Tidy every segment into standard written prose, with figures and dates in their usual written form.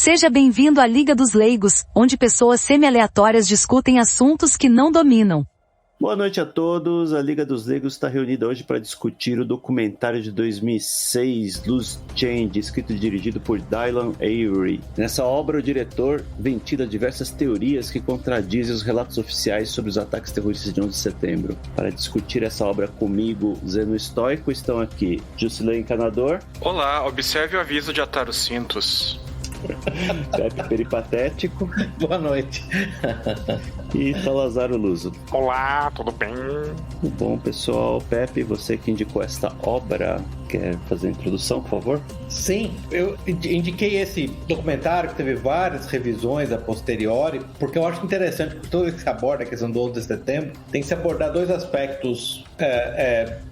Seja bem-vindo à Liga dos Leigos, onde pessoas semi-aleatórias discutem assuntos que não dominam. Boa noite a todos. A Liga dos Leigos está reunida hoje para discutir o documentário de 2006, Loose Change, escrito e dirigido por Dylan Avery. Nessa obra, o diretor ventila diversas teorias que contradizem os relatos oficiais sobre os ataques terroristas de 11 de setembro. Para discutir essa obra comigo, Zeno Estoico, estão aqui Jusilei Encanador. Olá, observe o aviso de atar os cintos. Pepe Peripatético. Boa noite. E Salazar Luso. Olá, tudo bem? Tudo bom, pessoal? Pepe, você que indicou esta obra, quer fazer a introdução, por favor? Sim, eu indiquei esse documentário que teve várias revisões a posteriori, porque eu acho interessante que toda vez que se aborda a questão do 11 de setembro, tem que se abordar dois aspectos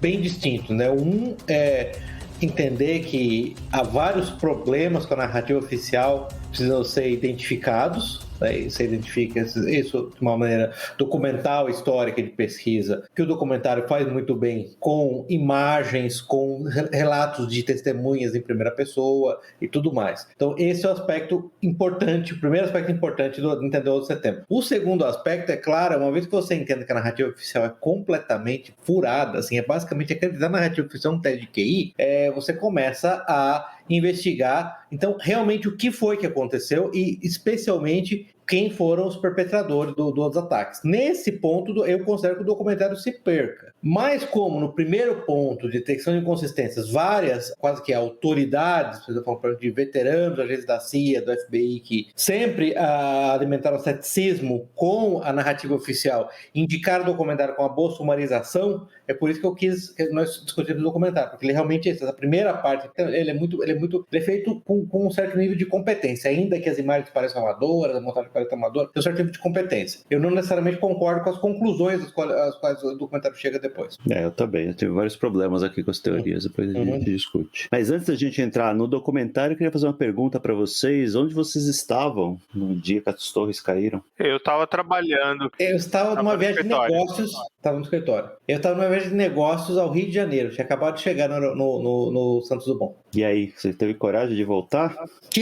bem distintos, né? Um é entender que há vários problemas com a narrativa oficial que precisam ser identificados, né? Você identifica isso de uma maneira documental, histórica, de pesquisa, que o documentário faz muito bem com imagens, com relatos de testemunhas em primeira pessoa e tudo mais. Então esse é o aspecto importante, o primeiro aspecto importante do entender o 11 de setembro. O segundo aspecto, é claro, uma vez que você entende que a narrativa oficial é completamente furada, assim, é basicamente acreditar na narrativa oficial no teste de QI, você começa a investigar, então, realmente o que foi que aconteceu e, especialmente, quem foram os perpetradores dos ataques. Nesse ponto, eu considero que o documentário se perca. Mas como no primeiro ponto de detecção de inconsistências, várias, quase que autoridades, por exemplo, de veteranos, agentes da CIA, do FBI, que sempre alimentaram ceticismo com a narrativa oficial, indicaram o documentário com a boa sumarização, é por isso que eu quis que nós discutimos o documentário, porque ele realmente, essa primeira parte, ele é feito com um certo nível de competência, ainda que as imagens pareçam amadoras, a montagem pareça amadora, tem um certo nível de competência. Eu não necessariamente concordo com as conclusões às quais o documentário chega depois. Eu também, eu tive vários problemas aqui com as teorias, depois a gente discute. Mas antes da gente entrar no documentário, eu queria fazer uma pergunta para vocês. Onde vocês estavam no dia que as torres caíram? Eu estava trabalhando. Eu estava numa viagem de negócios. Estava no escritório. Eu estava numa viagem de negócios ao Rio de Janeiro. Tinha acabado de chegar no Santos Dumont. E aí, você teve coragem de voltar?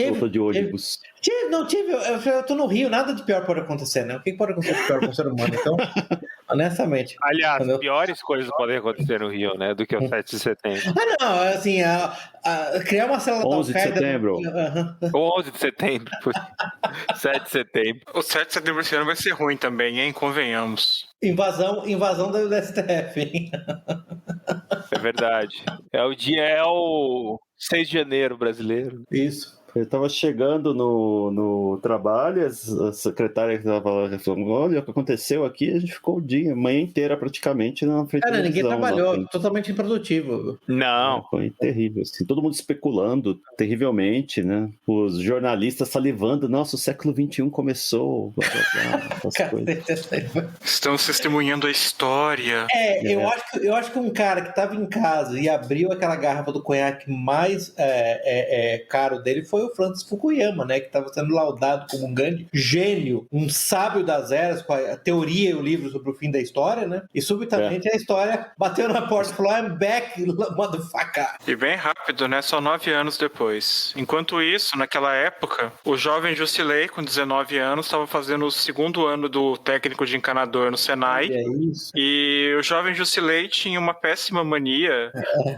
Voltou de ônibus? Eu tô no Rio, nada de pior pode acontecer, né? O que pode acontecer de pior com o ser humano? Então, honestamente. Aliás, piores coisas podem acontecer no Rio, né? Do que o 7 de setembro. Não, assim, criar uma célula da 11 de setembro. O 11 de setembro. 7 de setembro. O 7 de setembro esse ano vai ser ruim também, hein? Convenhamos. Invasão do STF, hein? É verdade. É o 6 de janeiro brasileiro. Isso. Eu estava chegando no trabalho, a secretária estava falando, olha o que aconteceu aqui, a gente ficou o dia, a manhã inteira praticamente na frente da televisão. Ninguém trabalhou, totalmente improdutivo. Não. Foi terrível, assim, todo mundo especulando terrivelmente, né? Os jornalistas salivando, nossa, o século XXI começou, blá, blá, blá, essas coisas. Estamos testemunhando a história. Eu acho que um cara que estava em casa e abriu aquela garrafa do conhaque mais caro dele foi o Francis Fukuyama, né, que estava sendo laudado como um grande gênio, um sábio das eras, com a teoria e o livro sobre o fim da história, né, e subitamente a história bateu na porta e falou, I'm back, motherfucker. E bem rápido, né, só 9 anos depois. Enquanto isso, naquela época, o jovem Jusilei, com 19 anos, estava fazendo o segundo ano do técnico de encanador no Senai, e o jovem Jusilei tinha uma péssima mania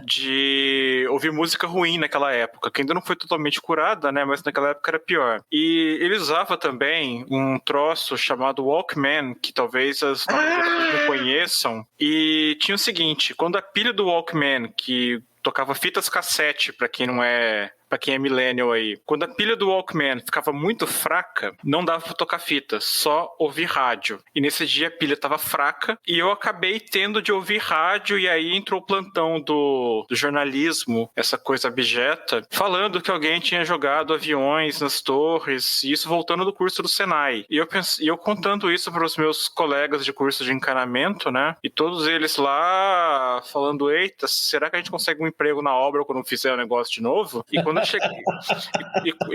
de ouvir música ruim naquela época, que ainda não foi totalmente curada, né? Mas naquela época era pior. E ele usava também um troço chamado Walkman, que talvez as novas gerações não conheçam. E tinha o seguinte, quando a pilha do Walkman, que tocava fitas cassete, pra quem é millennial aí. Quando a pilha do Walkman ficava muito fraca, não dava pra tocar fita, só ouvir rádio. E nesse dia a pilha tava fraca e eu acabei tendo de ouvir rádio e aí entrou o plantão do jornalismo, essa coisa abjeta, falando que alguém tinha jogado aviões nas torres, e isso voltando do curso do Senai. E eu contando isso para os meus colegas de curso de encanamento, né? E todos eles lá falando, eita, será que a gente consegue um emprego na obra quando fizer o negócio de novo? E quando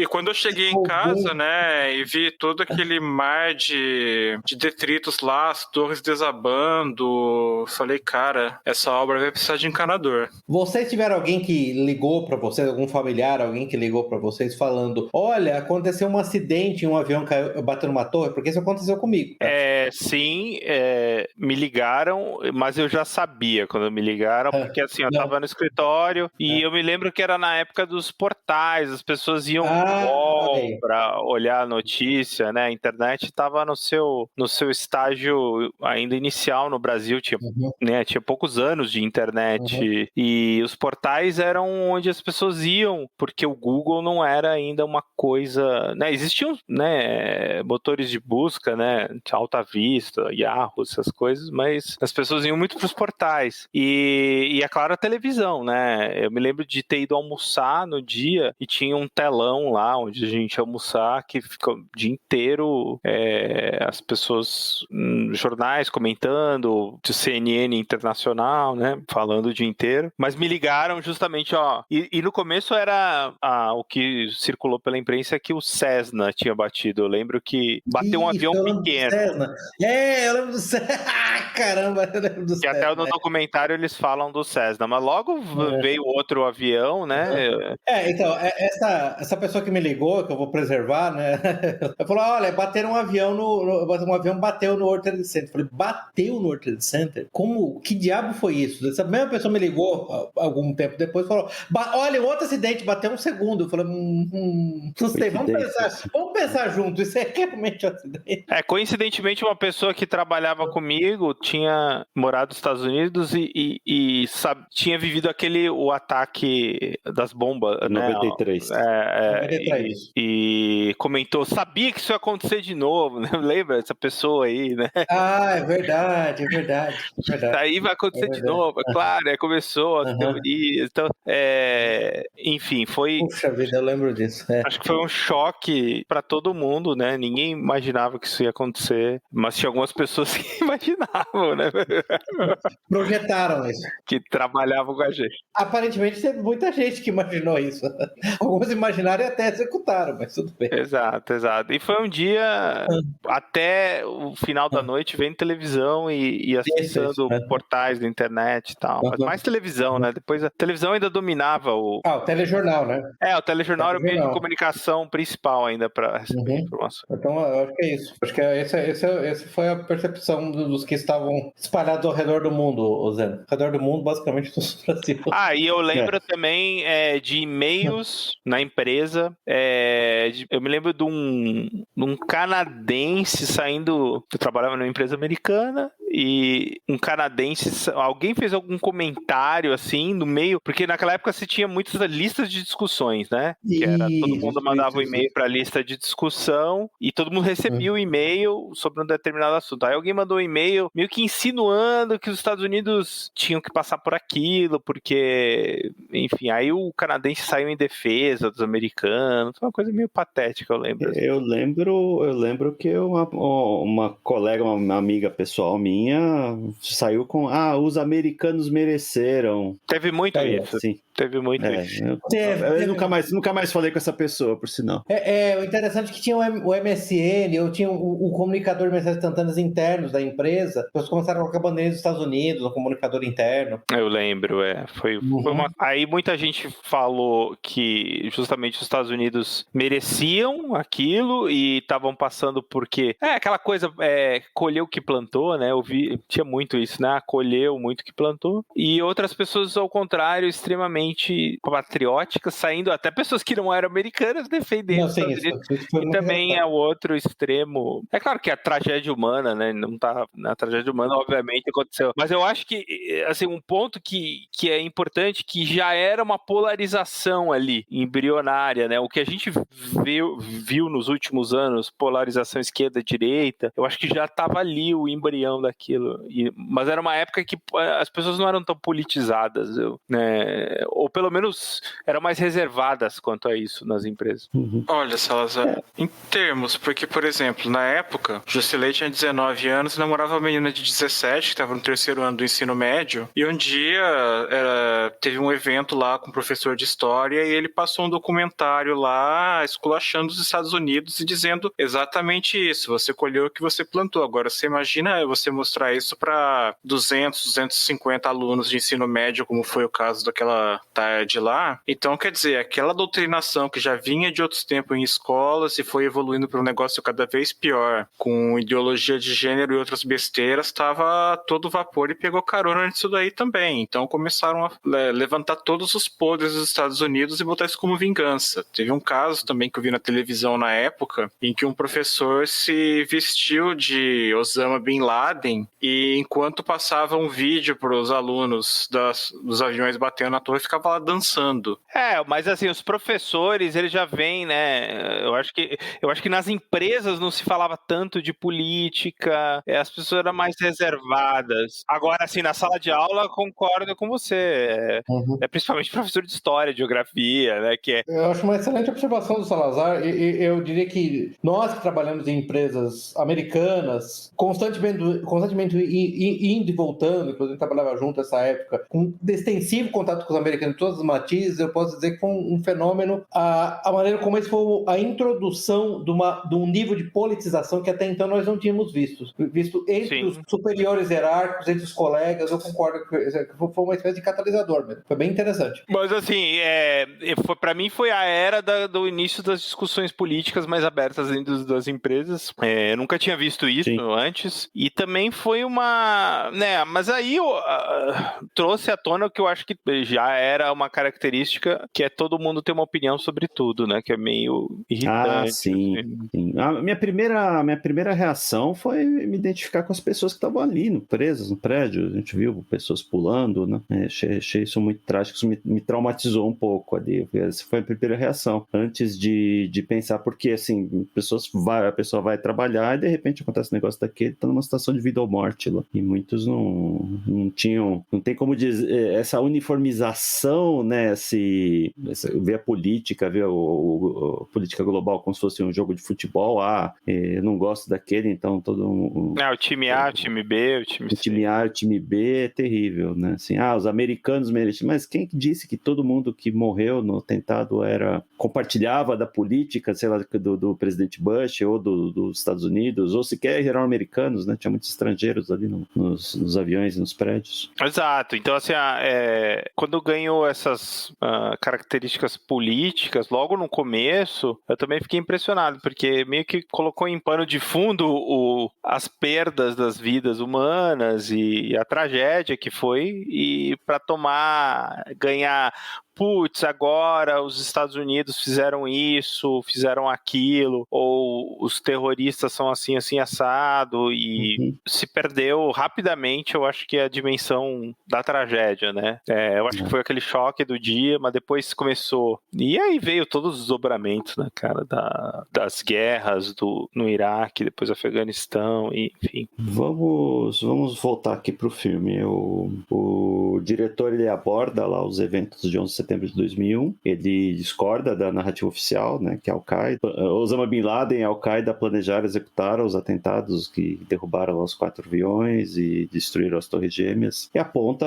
quando eu cheguei em casa, né, e vi todo aquele mar de detritos lá, as torres desabando, falei, cara, essa obra vai precisar de encanador. Vocês tiveram alguém que ligou pra vocês, algum familiar, alguém que ligou pra vocês falando, olha, aconteceu um acidente, um avião bateu numa torre, porque isso aconteceu comigo. Tá? Sim, me ligaram, mas eu já sabia quando me ligaram, porque assim, eu tava no escritório e eu me lembro que era na época dos portais, as pessoas iam para olhar a notícia, né? A internet estava no seu estágio ainda inicial no Brasil, tinha poucos anos de internet e os portais eram onde as pessoas iam, porque o Google não era ainda uma coisa, né? Existiam, né, motores de busca, né, Alta Vista, Yahoo, essas coisas, mas as pessoas iam muito para os portais e é claro a televisão, né? Eu me lembro de ter ido almoçar no dia e tinha um telão lá onde a gente ia almoçar que ficou o dia inteiro as pessoas, jornais comentando, de CNN internacional, né, falando o dia inteiro, mas me ligaram justamente, e no começo era o que circulou pela imprensa que o Cessna tinha batido. Eu lembro que bateu um avião pequeno. Eu lembro do Cessna. Caramba, eu lembro do Cessna. E até no documentário eles falam do Cessna, mas logo veio outro avião, né? Então, essa pessoa que me ligou, que eu vou preservar, né? Ela falou, olha, bateram um avião um avião bateu no World Trade Center. Eu falei, bateu no World Trade Center? Como? Que diabo foi isso? Essa mesma pessoa me ligou algum tempo depois e falou, olha, outro acidente, bateu um segundo. Eu falei, não sei, vamos pensar junto, isso é realmente um acidente. Coincidentemente, uma pessoa que trabalhava comigo tinha morado nos Estados Unidos e tinha vivido o ataque das bombas, 93. Né? 93. E comentou, sabia que isso ia acontecer de novo, né? Lembra essa pessoa aí, né? É verdade. Aí vai acontecer de novo, é claro, começou as teorias, então, enfim, foi... Puxa vida, eu lembro disso. Acho que foi um choque para todo mundo, né? Ninguém imaginava que isso ia acontecer, mas tinha algumas pessoas que imaginavam, né? Projetaram isso. Que trabalhavam com a gente. Aparentemente teve muita gente que imaginou isso. Alguns imaginaram e até executaram, mas tudo bem. Exato. E foi um dia até o final da noite vendo televisão e acessando portais da internet e tal. Mas mais televisão, né? Depois a televisão ainda dominava o telejornal, né? O telejornal era o meio de comunicação principal ainda para receber informação. Então, eu acho que é isso. Acho que essa foi a percepção dos que estavam espalhados ao redor do mundo, Zé. Ao redor do mundo, basicamente, no Brasil. E eu lembro também de e-mails na empresa. Eu me lembro de um canadense saindo... Eu trabalhava numa empresa americana e um canadense... Alguém fez algum comentário, assim, no meio... Porque naquela época se tinha muitas listas de discussões, né? Que era, todo mundo mandava um e-mail para a lista de discussão e todo mundo recebia o e-mail sobre um determinado assunto. Aí alguém mandou um e-mail meio que insinuando que os Estados Unidos tinham que passar por aquilo, porque, enfim, aí o canadense saiu em defesa dos americanos. Foi uma coisa meio patética, eu lembro. Assim. Eu lembro que uma colega, uma amiga pessoal minha, saiu com os americanos mereceram. Teve muito isso. Sim. Teve muito isso. Eu nunca mais falei com essa pessoa, por sinal. O interessante é que tinha o MSN, ou tinha o comunicador de mensagens instantâneas internos da empresa. Eles começaram a colocar bandeira dos Estados Unidos, no comunicador interno. Eu lembro, foi Aí muita gente falou que justamente os Estados Unidos mereciam aquilo e estavam passando porque... aquela coisa, colheu o que plantou, né? Eu vi, tinha muito isso, né? Colheu muito o que plantou. E outras pessoas, ao contrário, extremamente patrióticas, saindo, até pessoas que não eram americanas defendendo os Estados Unidos. E também é o outro extremo. É claro que a tragédia humana, né? Não tá na tragédia humana, obviamente aconteceu. Mas eu acho que, assim, um ponto que é importante, que já era uma polarização ali, embrionária, né? O que a gente viu nos últimos anos, polarização esquerda-direita, eu acho que já estava ali o embrião daquilo. Mas era uma época que as pessoas não eram tão politizadas, né? Ou pelo menos eram mais reservadas quanto a isso nas empresas. Olha, Salazar, em termos, porque, por exemplo, na época, Jusilei tinha 19 anos e namorava uma menina de 17, que estava no 3º ano do ensino médio, e um dia teve um evento lá com o professor de história e ele passou um documentário lá esculachando os Estados Unidos e dizendo exatamente isso. Você colheu o que você plantou. Agora, você imagina você mostrar isso para 200, 250 alunos de ensino médio, como foi o caso daquela tarde lá. Então, quer dizer, aquela doutrinação que já vinha de outros tempos em escolas e foi evoluindo para um negócio cada vez pior, com ideologia de gênero e outras besteiras, estava todo vapor e pegou carona nisso daí também. Então, começaram a levantar todos os podres dos Estados Unidos e botar isso como vingança. Teve um caso também que eu vi na televisão na época, em que um professor se vestiu de Osama Bin Laden e enquanto passava um vídeo para os alunos dos aviões batendo na torre, ficava lá dançando. Mas assim, os professores, eles já vêm, né? Eu acho que nas empresas não se falava tanto de política, as pessoas eram mais reservadas. Agora, assim, na sala de aula, concordo com você. Principalmente professor de história, de geografia, né? Eu acho uma excelente observação do Salazar. Eu diria que nós que trabalhamos em empresas americanas, constantemente indo e voltando, inclusive trabalhava junto nessa época, com extensivo contato com os americanos, todos os matizes, eu posso dizer que foi um fenômeno, a maneira como esse foi a introdução de um nível de politização que até então nós não tínhamos visto entre os superiores hierárquicos, entre os colegas. Eu concordo que foi uma espécie de catalisador mesmo. Foi bem interessante. Mas assim, para mim foi a era do início das discussões políticas mais abertas dentro das empresas. Eu nunca tinha visto isso antes. E também foi uma... né, mas aí trouxe à tona o que eu acho que já era uma característica, que é todo mundo ter uma opinião sobre tudo, né? Que é meio irritante. Sim. A minha primeira reação foi me identificar com as pessoas que estavam ali, presas no prédio. A gente viu pessoas pulando, né? Achei isso muito trágico, isso me traumatizou um pouco ali. Essa foi a primeira reação. Antes de pensar, porque assim, a pessoa vai trabalhar e de repente acontece um negócio daquele, tá numa situação de vida ou morte lá. E muitos não tem como dizer, essa uniformização, né? Ver a política, ver a política global como se fosse um jogo de futebol. Eu não gosto daquele, então todo um... o time A, o time B, o time C. O time A, o time B é terrível, né? Assim, os americanos merecem, mas quem disse que todo mundo que morreu no atentado compartilhava da política, sei lá, do presidente Bush ou dos Estados Unidos, ou sequer eram americanos, né? Tinha muitos estrangeiros ali nos aviões, nos prédios. Exato. Então, assim, quando ganhou essas características políticas, logo no começo, eu também fiquei impressionado, porque meio que colocou em pano de fundo as perdas das vidas humanas e a tragédia que foi, e para ganhar... putz, agora os Estados Unidos fizeram isso, fizeram aquilo, ou os terroristas são assim, assim, assado, e se perdeu rapidamente, eu acho que a dimensão da tragédia, né? Eu acho que foi aquele choque do dia, mas depois começou. E aí veio todos os desdobramentos, né, cara, das guerras no Iraque, depois Afeganistão, enfim. Vamos voltar aqui pro filme. O diretor, ele aborda lá os eventos de 11 de setembro de 2001, ele discorda da narrativa oficial, né, que Al-Qaeda, Osama Bin Laden e Al-Qaeda planejaram e executaram os atentados que derrubaram os 4 aviões e destruíram as Torres Gêmeas, e aponta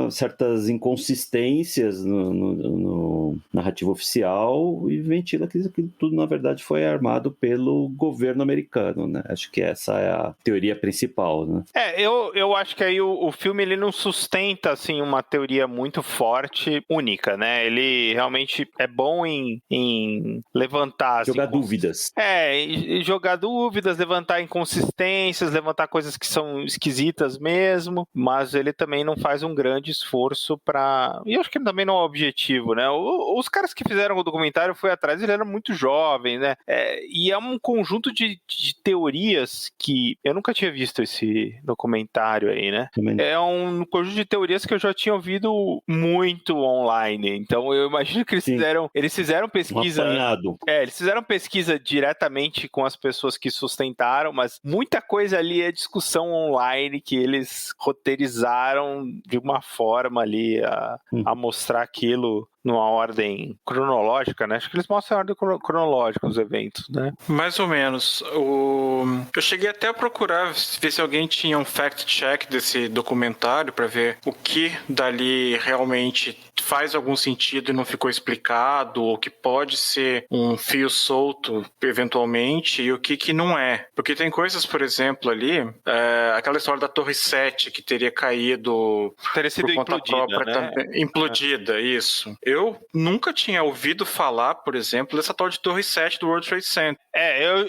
certas inconsistências no narrativa oficial e ventila que tudo, na verdade, foi armado pelo governo americano, né? Acho que essa é a teoria principal, né? Eu acho que aí o filme, ele não sustenta, assim, uma teoria muito forte, única, né? Ele realmente é bom em levantar... Jogar dúvidas. E jogar dúvidas, levantar inconsistências, levantar coisas que são esquisitas mesmo, mas ele também não faz um grande esforço para... E eu acho que também não é o objetivo, né? Os caras que fizeram o documentário foi atrás, ele era muito jovem, né? E é um conjunto de teorias que eu nunca tinha visto esse documentário aí, né? É um conjunto de teorias que eu já tinha ouvido muito online. Então eu imagino que eles fizeram pesquisa. Eles fizeram pesquisa diretamente com as pessoas que sustentaram, mas muita coisa ali é discussão online que eles roteirizaram de uma forma ali a mostrar aquilo numa ordem cronológica, né? Acho que eles mostram a ordem cronológica dos eventos, né? Mais ou menos. Eu cheguei até a procurar ver se alguém tinha um fact-check desse documentário para ver o que dali realmente faz algum sentido e não ficou explicado, ou que pode ser um fio solto, eventualmente, e o que não é. Porque tem coisas, por exemplo, ali, aquela história da Torre 7, que teria caído teria sido por conta implodida, própria, né? Implodida, isso. Eu nunca tinha ouvido falar, por exemplo, dessa tal de Torre 7 do World Trade Center.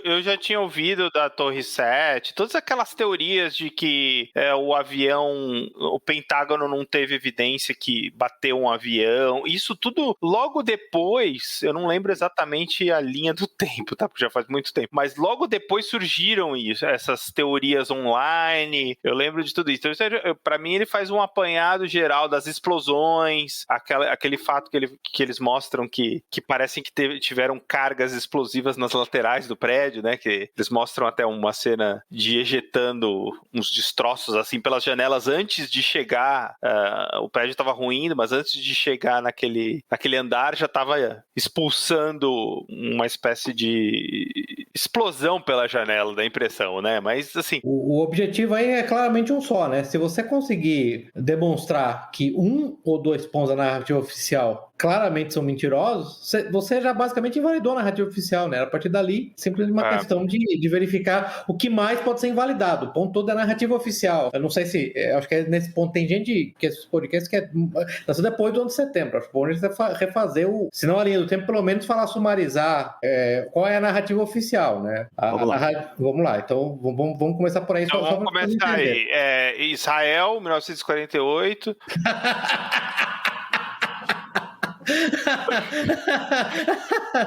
Eu já tinha ouvido da Torre 7, todas aquelas teorias de que o avião, o Pentágono não teve evidência que bateu um avião, isso tudo logo depois, eu não lembro exatamente a linha do tempo, tá? Porque já faz muito tempo, mas logo depois surgiram essas teorias online, eu lembro de tudo isso. Então, pra mim, ele faz um apanhado geral das explosões, aquele fato que eles mostram que parecem que tiveram cargas explosivas nas laterais do prédio, né? Que eles mostram até uma cena de ejetando uns destroços assim pelas janelas antes de chegar. O prédio estava ruindo, mas antes de chegar naquele andar já estava expulsando uma espécie de explosão pela janela, da impressão, né? Mas assim. O objetivo aí é claramente um só, né? Se você conseguir demonstrar que 1 ou 2 pontos da narrativa oficial claramente são mentirosos, você já basicamente invalidou a narrativa oficial, né? A partir dali, simplesmente uma questão de verificar o que mais pode ser invalidado. O ponto todo é a narrativa oficial. Eu não sei se... acho que nesse ponto tem gente que esses podcasts que nasceu depois do ano de setembro. Acho que bom a gente refazer se não a linha do tempo, pelo menos sumarizar qual é a narrativa oficial, né? Vamos lá. Então, vamos começar por aí. Então, vamos começar aí. Israel, 1948...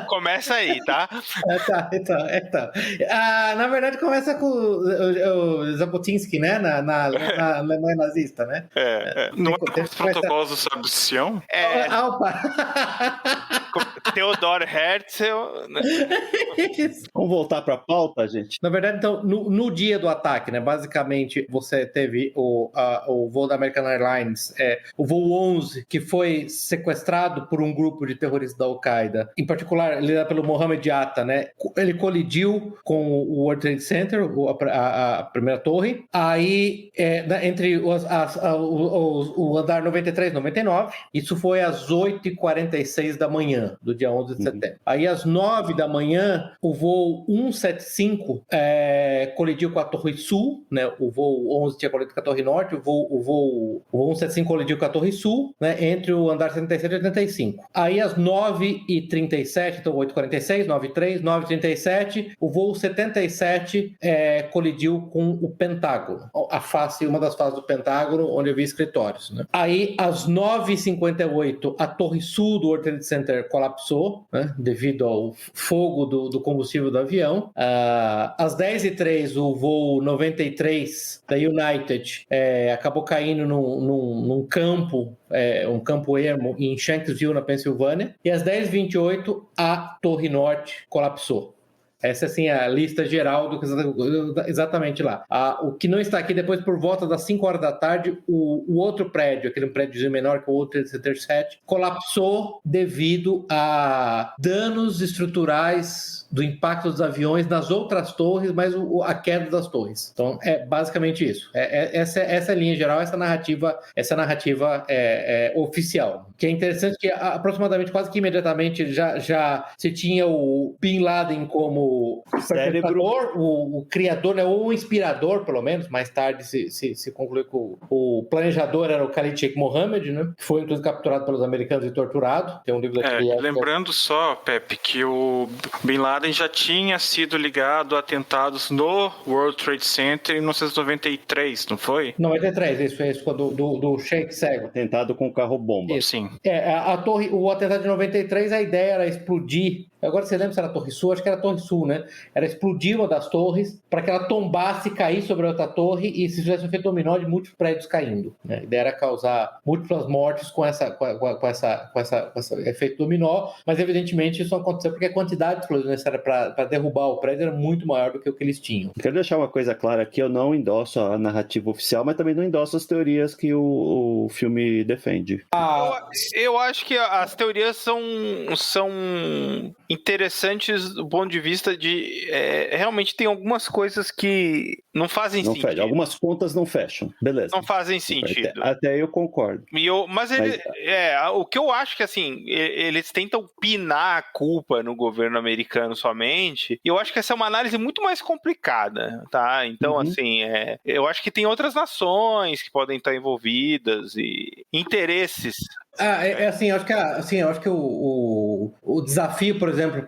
Começa aí, tá? Tá. Na verdade, começa com o Jabotinsky, né? Na nazista, né? Não é os protocolos do Sábio Sião? Opa! Theodor Herzl. Vamos voltar para a pauta, gente? Na verdade, então, no dia do ataque, né? Basicamente, você teve o voo da American Airlines, o voo 11, que foi sequestrado por um grupo de terroristas da Al-Qaeda, em particular liderado pelo Mohammed Atta, né? Ele colidiu com o World Trade Center, a primeira torre, aí entre o andar 93 e 99, isso foi às 8h46 da manhã do dia 11 de setembro. Aí às 9 da manhã, o voo 175 colidiu com a Torre Sul, né? O voo 11 tinha colidido com a Torre Norte, o voo 175 colidiu com a Torre Sul, né? Entre o andar 77 e 85. Aí às 9h37, então 8h46, 9h03, 9h37, o voo 77 colidiu com o Pentágono, uma das faces do Pentágono, onde havia escritórios, né? Aí às 9h58, a Torre Sul do World Trade Center colapsou, né? Devido ao fogo do combustível do avião. Às 10h03, o voo 93 da United acabou caindo num campo, um campo ermo em Shanksville, na Pensilvânia, e às 10h28 a Torre Norte colapsou. Essa, assim, é a lista geral exatamente lá. O que não está aqui, depois, por volta das 5 horas da tarde, o outro prédio, aquele prédio menor que o outro Center 7, colapsou devido a danos estruturais do impacto dos aviões nas outras torres, mas a queda das torres. Então, é basicamente isso. Essa é a linha geral, essa narrativa oficial. Que é interessante que, aproximadamente, quase que imediatamente, já se tinha o Bin Laden como o criador, né, ou o inspirador, pelo menos. Mais tarde se concluiu que o planejador era o Khalid Sheikh Mohammed, né, que foi, inclusive, capturado pelos americanos e torturado. Tem um livro daqui. Lembrando só, Pepe, que o Bin Laden já tinha sido ligado a atentados no World Trade Center em 1993, não foi? 93, isso quando do Sheikh Cego. Atentado com carro-bomba. Sim. O atentado de 93, a ideia era explodir Agora você lembra se era a Torre Sul? Acho que era a Torre Sul, né? Era explodir uma das torres para que ela tombasse e caísse sobre a outra torre e se fizesse um efeito dominó de múltiplos prédios caindo. Né? A ideia era causar múltiplas mortes com esse efeito dominó, mas evidentemente isso não aconteceu porque a quantidade de explosões necessária para derrubar o prédio era muito maior do que o que eles tinham. Quero deixar uma coisa clara aqui, eu não endosso a narrativa oficial, mas também não endosso as teorias que o filme defende. Eu acho que as teorias são interessantes do ponto de vista de... realmente tem algumas coisas que não fazem sentido. Fecha. Algumas contas não fecham. Beleza. Não fazem sentido. Até eu concordo. Mas o que eu acho que, assim, eles tentam pinar a culpa no governo americano somente, e eu acho que essa é uma análise muito mais complicada, tá? Então, assim, eu acho que tem outras nações que podem estar envolvidas e interesses. Eu acho que o desafio, por exemplo,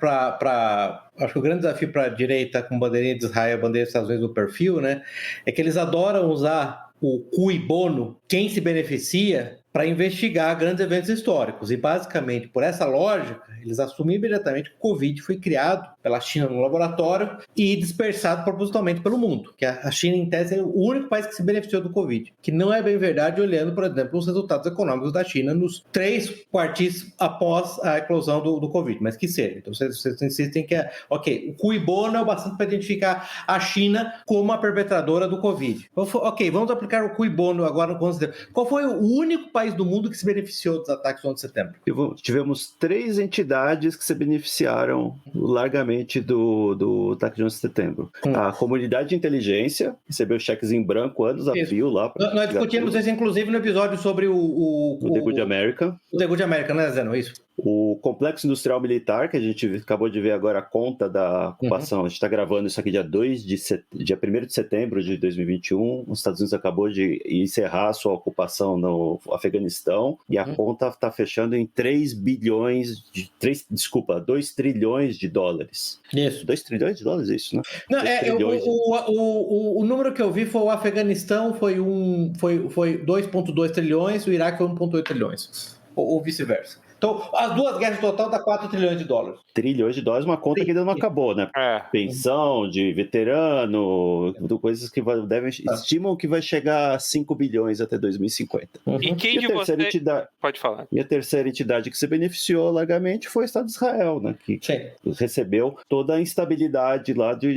acho que o grande desafio para a direita com bandeirinha de Israel, bandeira dos Estados Unidos no perfil, né, é que eles adoram usar o cui bono, quem se beneficia, para investigar grandes eventos históricos. E, basicamente, por essa lógica, eles assumem imediatamente que o Covid foi criado pela China no laboratório e dispersado propositalmente pelo mundo. Que a China, em tese, é o único país que se beneficiou do Covid. Que não é bem verdade, olhando, por exemplo, os resultados econômicos da China nos 3 quartis após a eclosão do Covid. Mas que seja. Então, vocês insistem que o cui bono é o bastante para identificar a China como a perpetradora do Covid. Vamos aplicar o cui bono agora no 11 de setembro. Qual foi o único país do mundo que se beneficiou dos ataques do 11 de setembro? Tivemos 3 entidades que se beneficiaram largamente do ataque de 11 de setembro. A comunidade de inteligência recebeu cheques em branco anos a fio lá. Nós discutimos isso, inclusive, no episódio sobre o The Good American. O The Good American, né, Zeno? Isso. O complexo industrial militar, que a gente acabou de ver agora a conta da ocupação, a gente está gravando isso aqui dia 1º de setembro de 2021, os Estados Unidos acabou de encerrar a sua ocupação no Afeganistão, e a conta está fechando em 2 trilhões de dólares. Isso. 2 trilhões de dólares, isso, né? Não, o número que eu vi foi o Afeganistão foi 2,2 trilhões, o Iraque foi 1,8 trilhões, ou vice-versa. Então, as duas guerras total dá 4 trilhões de dólares. Trilhões de dólares, uma conta que ainda não acabou, né? Pensão de veterano, coisas que estimam que vai chegar a 5 bilhões até 2050. E quem de vocês... Pode falar. E a terceira entidade que se beneficiou largamente foi o Estado de Israel, né? Que recebeu toda a instabilidade lá de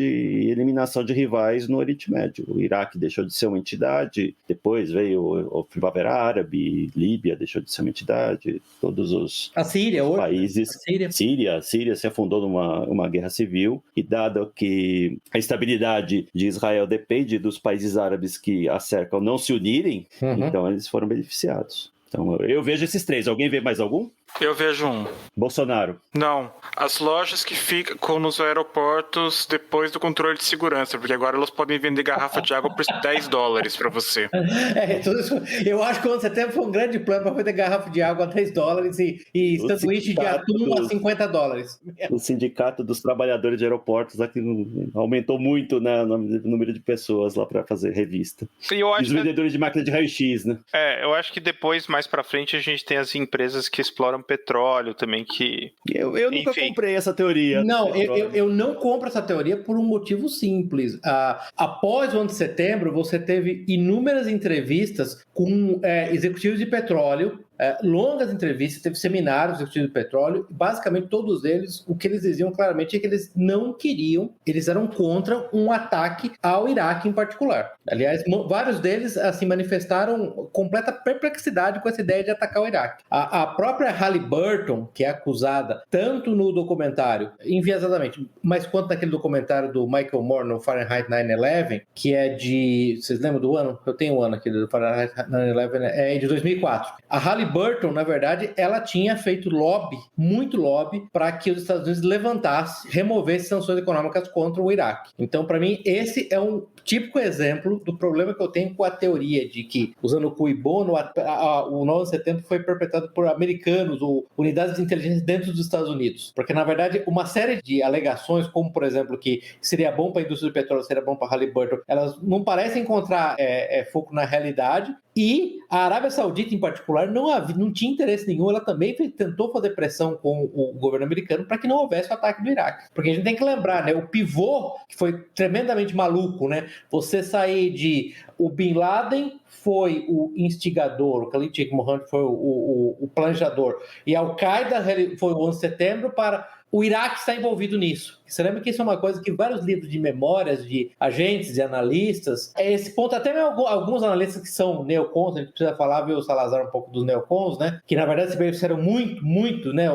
eliminação de rivais no Oriente Médio. O Iraque deixou de ser uma entidade, depois veio o Primavera Árabe, Líbia deixou de ser uma entidade, todos os países. Síria se afundou numa guerra civil, e dado que a estabilidade de Israel depende dos países árabes que a cercam não se unirem, então eles foram beneficiados. Então eu vejo esses 3. Alguém vê mais algum? Eu vejo um. Bolsonaro. Não. As lojas que ficam nos aeroportos depois do controle de segurança, porque agora elas podem vender garrafa de água por $10 para você. Eu acho que o 11 de setembro foi um grande plano para vender garrafa de água a $10 e sanduíche de atum a $50. O sindicato dos trabalhadores de aeroportos aqui aumentou muito, né, o número de pessoas lá para fazer revista. E os vendedores de máquina de raio-x, né? Eu acho que depois, mais para frente, a gente tem as empresas que exploram petróleo também, que... Eu nunca comprei essa teoria. Não, eu não compro essa teoria por um motivo simples. Após o 11 de setembro, você teve inúmeras entrevistas com executivos de petróleo, longas entrevistas, teve seminários executivos de petróleo, e basicamente todos eles, o que eles diziam claramente é que eles não queriam, eles eram contra um ataque ao Iraque em particular. Aliás, vários deles assim, manifestaram completa perplexidade com essa ideia de atacar o Iraque. A própria Halliburton, que é acusada tanto no documentário, enviesadamente, mas quanto naquele documentário do Michael Moore no Fahrenheit 9/11, que é de... Vocês lembram do ano? Eu tenho o ano aqui do Fahrenheit 9/11, é de 2004. A Halliburton, na verdade, ela tinha feito muito lobby, para que os Estados Unidos removessem sanções econômicas contra o Iraque. Então, para mim, esse é um típico exemplo do problema que eu tenho com a teoria de que, usando o cui bono, o 9 de setembro foi perpetrado por americanos ou unidades de inteligência dentro dos Estados Unidos. Porque, na verdade, uma série de alegações, como, por exemplo, que seria bom para a indústria do petróleo, seria bom para a Halliburton, elas não parecem encontrar foco na realidade. E a Arábia Saudita, em particular, não tinha interesse nenhum. Ela também tentou fazer pressão com o governo americano para que não houvesse o ataque do Iraque. Porque a gente tem que lembrar, né? O pivô, que foi tremendamente maluco, né? Você sair de... O Bin Laden foi o instigador, o Khalid Sheikh Mohammed foi o planejador, e a Al-Qaeda foi o 11 de setembro para... O Iraque está envolvido nisso. Você lembra que isso é uma coisa que vários livros de memórias de agentes e analistas, esse ponto, até mesmo alguns analistas que são neocons, a gente precisa falar, viu, Salazar, um pouco dos neocons, né? Que na verdade se beneficiaram muito, né,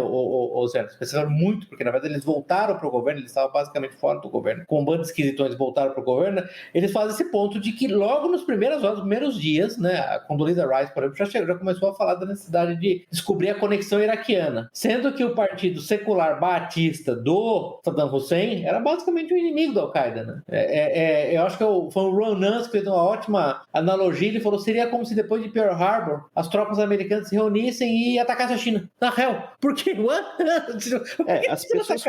se beneficiaram muito, porque na verdade eles voltaram para o governo, eles estavam basicamente fora do governo, com um bando de esquisitões voltaram para o governo. Eles fazem esse ponto de que logo nos primeiros dias, né, a Condoleezza Rice, por exemplo, já começou a falar da necessidade de descobrir a conexão iraquiana, sendo que o partido secular batista do Saddam Hussein era basicamente um inimigo da Al-Qaeda, né? Eu acho que foi o Ron Nance que fez uma ótima analogia. Ele falou: seria como se depois de Pearl Harbor as tropas americanas se reunissem e atacassem a China. Na real. Por quê? As pessoas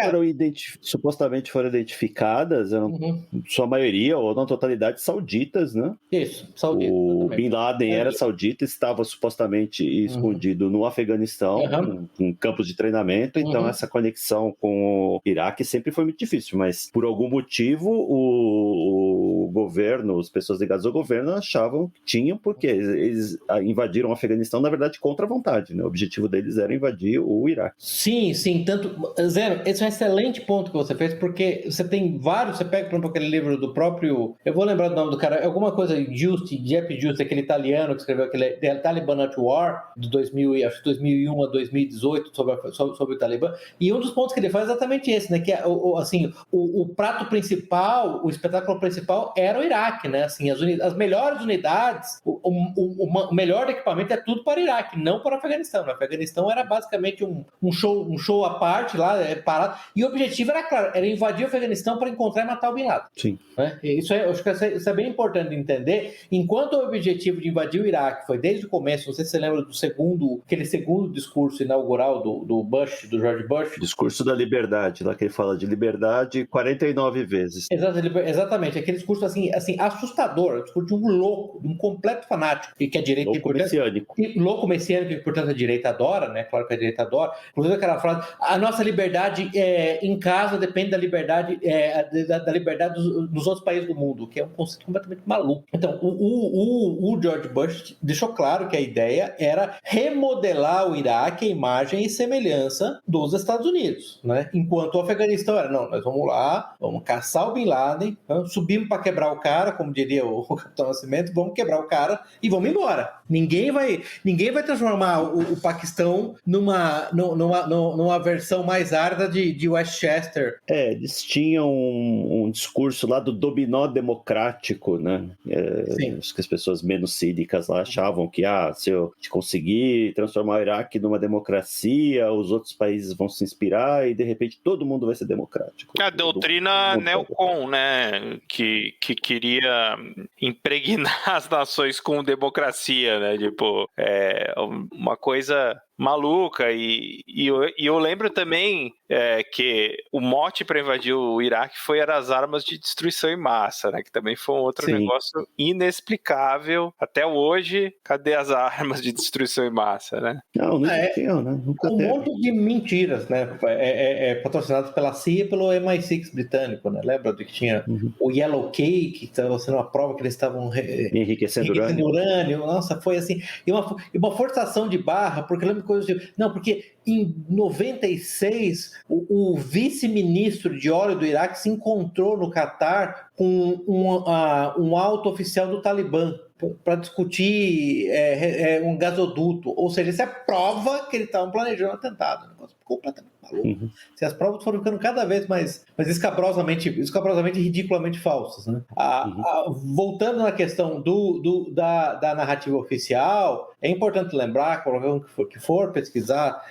supostamente foram identificadas, eram sua maioria, ou na totalidade, sauditas, né? Isso, saudita. O Bin Laden era saudita, estava supostamente escondido no Afeganistão, em campos de treinamento, então essa conexão com o Iraque sempre foi muito difícil, mas por algum motivo o governo, as pessoas ligadas ao governo achavam que tinham, porque eles invadiram o Afeganistão, na verdade, contra a vontade, né? O objetivo deles era invadir o Iraque. Sim, tanto... Zero, esse é um excelente ponto que você fez, porque você tem vários, você pega, por exemplo, aquele livro do próprio, eu vou lembrar do nome do cara, alguma coisa, Jeff Justi, aquele italiano que escreveu aquele Taliban at War, de 2001 a 2018, sobre o Talibã, e um dos pontos que ele faz é exatamente esse, né, que é, o prato principal, o espetáculo principal era o Iraque, né, assim, as melhores unidades, o melhor equipamento é tudo para o Iraque, não para o Afeganistão. O Afeganistão era basicamente um show à parte lá, parado, e o objetivo era claro, era invadir o Afeganistão para encontrar e matar o Bin Laden. Sim. Né? Acho que isso é bem importante de entender. Enquanto o objetivo de invadir o Iraque foi desde o começo, não sei se você lembra aquele segundo discurso inaugural do George Bush. Discurso da liberdade, lá que ele fala de liberdade 49 vezes. Exatamente, aquele discurso assim assustador, o discurso de um louco, de um completo fanático, que a direita... Louco messiânico. Louco messiânico, que portanto a direita adora, né? Claro que a direita adora. Inclusive aquela frase, a nossa liberdade em casa depende da liberdade dos outros países do mundo, que é um conceito completamente maluco. Então, o George Bush deixou claro que a ideia era remodelar o Iraque à imagem e semelhança dos Estados Unidos, né? Enquanto o Afeganistão era, não, nós vamos lá, vamos caçar o Bin Laden, subimos para quebrar o cara, como diria o Capitão Nascimento, vamos quebrar o cara e vamos embora. Ninguém vai transformar o Paquistão numa versão mais árida de Westchester. Eles tinham um discurso lá do dominó democrático, né? Acho que as pessoas menos cínicas lá achavam que se eu conseguir transformar o Iraque numa democracia, os outros países vão se inspirar e de repente todo mundo vai ser democrático. A doutrina neocon, né? Que queria impregnar as nações com democracia, né? Tipo, uma coisa maluca, e eu lembro também que o mote para invadir o Iraque era as armas de destruição em massa, né? Que também foi um outro negócio inexplicável. Até hoje, cadê as armas de destruição em massa, né? Não tinha, né? Nunca teve. Monte de mentiras, né? Patrocinados pela CIA e pelo MI6 britânico, né? Lembra de que tinha o Yellow Cake, que estava sendo uma prova que eles estavam enriquecendo urânio. Nossa, foi assim. E uma forçação de barra, porque lembra coisas de... Não, porque em 96, o vice-ministro de óleo do Iraque se encontrou no Catar com um alto oficial do Talibã para discutir um gasoduto. Ou seja, isso é prova que eles estavam planejando um atentado. Um negócio completamente maluco. As provas foram ficando cada vez mais escabrosamente ridiculamente falsas, né? Voltando na questão da narrativa oficial, é importante lembrar, qualquer um que for pesquisar,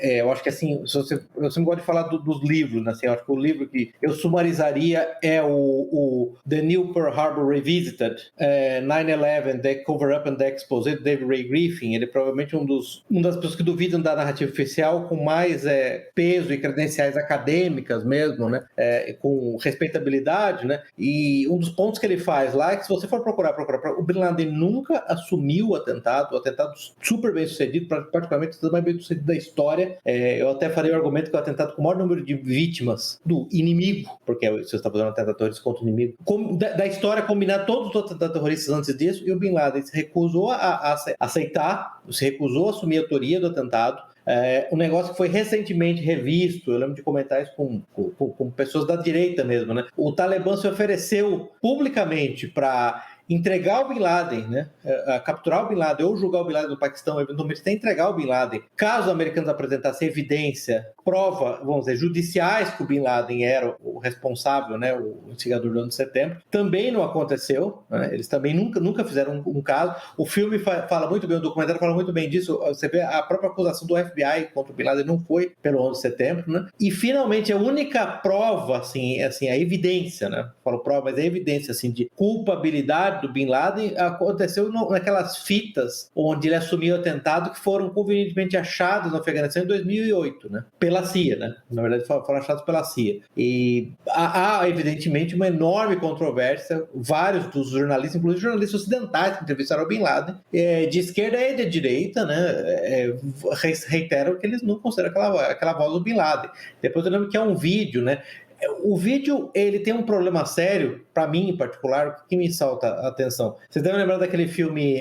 eu acho que assim, eu sempre gosto de falar dos livros, né? Assim, eu acho que o livro que eu sumarizaria é o The New Pearl Harbor Revisited, 9/11, The Cover-Up and the Exposé, David Ray Griffin. Ele é provavelmente uma das pessoas que duvidam da narrativa oficial com mais peso e credenciais acadêmicas mesmo, né? Com respeitabilidade, né? E um dos pontos que ele faz lá é que se você for procurar, o Bin Laden nunca assumiu o atentado super bem sucedido, particularmente o mais bem sucedido da história. Eu até farei o argumento que é o atentado com o maior número de vítimas do inimigo, porque você está fazendo um atentado terrorista contra o inimigo, da história, combinar todos os atentados terroristas antes disso, e o Bin Laden se recusou a aceitar, se recusou a assumir a autoria do atentado. Um negócio que foi recentemente revisto, eu lembro de comentar isso com pessoas da direita mesmo, né? O Talibã se ofereceu publicamente para entregar o Bin Laden, né? Capturar o Bin Laden ou julgar o Bin Laden no Paquistão, eventualmente até entregar o Bin Laden, caso os americanos apresentassem evidência, prova, vamos dizer, judiciais que o Bin Laden era o responsável, né? O instigador do 11 de setembro. Também não aconteceu, né? Eles também nunca fizeram um caso. O filme fala muito bem, o documentário fala muito bem disso. Você vê a própria acusação do FBI contra o Bin Laden não foi pelo 11 de setembro, né? E finalmente a única prova, assim, a evidência, né? Falo prova, mas a evidência, assim, de culpabilidade do Bin Laden aconteceu naquelas fitas onde ele assumiu o atentado, que foram convenientemente achados no Afeganistão em 2008, né? Pela CIA, né? Na verdade, foram achados pela CIA. E há evidentemente, uma enorme controvérsia. Vários dos jornalistas, inclusive jornalistas ocidentais que entrevistaram o Bin Laden, de esquerda e de direita, né? Reiteram que eles não consideram aquela voz do Bin Laden. Depois eu lembro que há um vídeo, né? O vídeo, ele tem um problema sério, para mim em particular, que me salta a atenção. Vocês devem lembrar daquele filme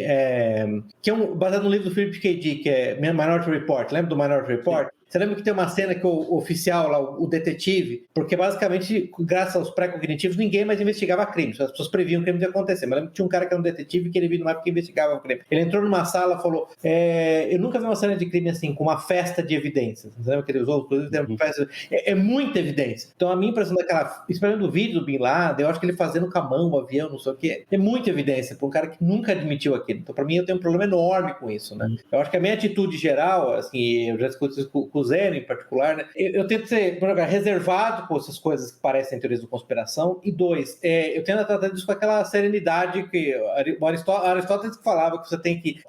que é baseado no livro do Philip K. Dick, que é Minority Report. Lembra do Minority Report? Sim. Você lembra que tem uma cena que o oficial lá, o detetive, porque basicamente, graças aos pré-cognitivos, ninguém mais investigava crimes. As pessoas previam que crime ia acontecer. Mas lembra que tinha um cara que era um detetive que ele viu numa época que investigava o crime. Ele entrou numa sala e falou: eu nunca vi uma cena de crime assim, com uma festa de evidências. Você lembra que ele usou? É muita evidência. Então a minha impressão esperando o vídeo do Bin Laden, eu acho que ele fazendo com a mão, o avião, não sei o quê, é muita evidência para um cara que nunca admitiu aquilo. Então, para mim, eu tenho um problema enorme com isso, né? Eu acho que a minha atitude geral, assim, eu já discuti isso com o Zeno em particular, né? Eu tento ser, reservado com essas coisas que parecem teorias de conspiração. E dois, eu tento tratar disso com aquela serenidade que Aristóteles falava, que você tem que,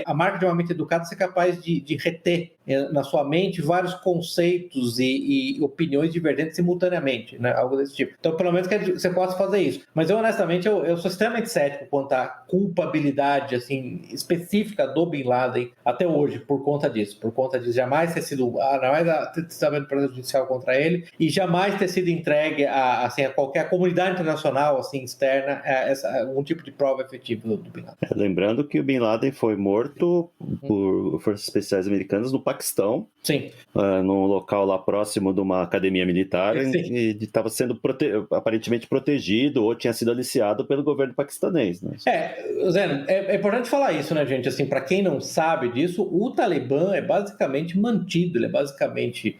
a marca de uma mente educada, ser capaz de reter na sua mente vários conceitos e opiniões divergentes simultaneamente, né? Algo desse tipo. Então, pelo menos que você possa fazer isso. Mas eu, honestamente, eu sou extremamente cético quanto à culpabilidade, assim, específica do Bin Laden até hoje, por conta disso. Jamais ter sido, ter sido processo judicial contra ele e jamais ter sido entregue a qualquer comunidade internacional, assim, externa, algum tipo de prova efetiva do Bin Laden. Lembrando que o Bin Laden foi morto por forças especiais americanas no Paquistão. Sim. Num local lá próximo de uma academia militar. Sim. E estava sendo aparentemente protegido ou tinha sido aliciado pelo governo paquistanês, né? Zeno, é importante falar isso, né, gente? Assim, para quem não sabe disso, o Talibã é basicamente mantido, ele é basicamente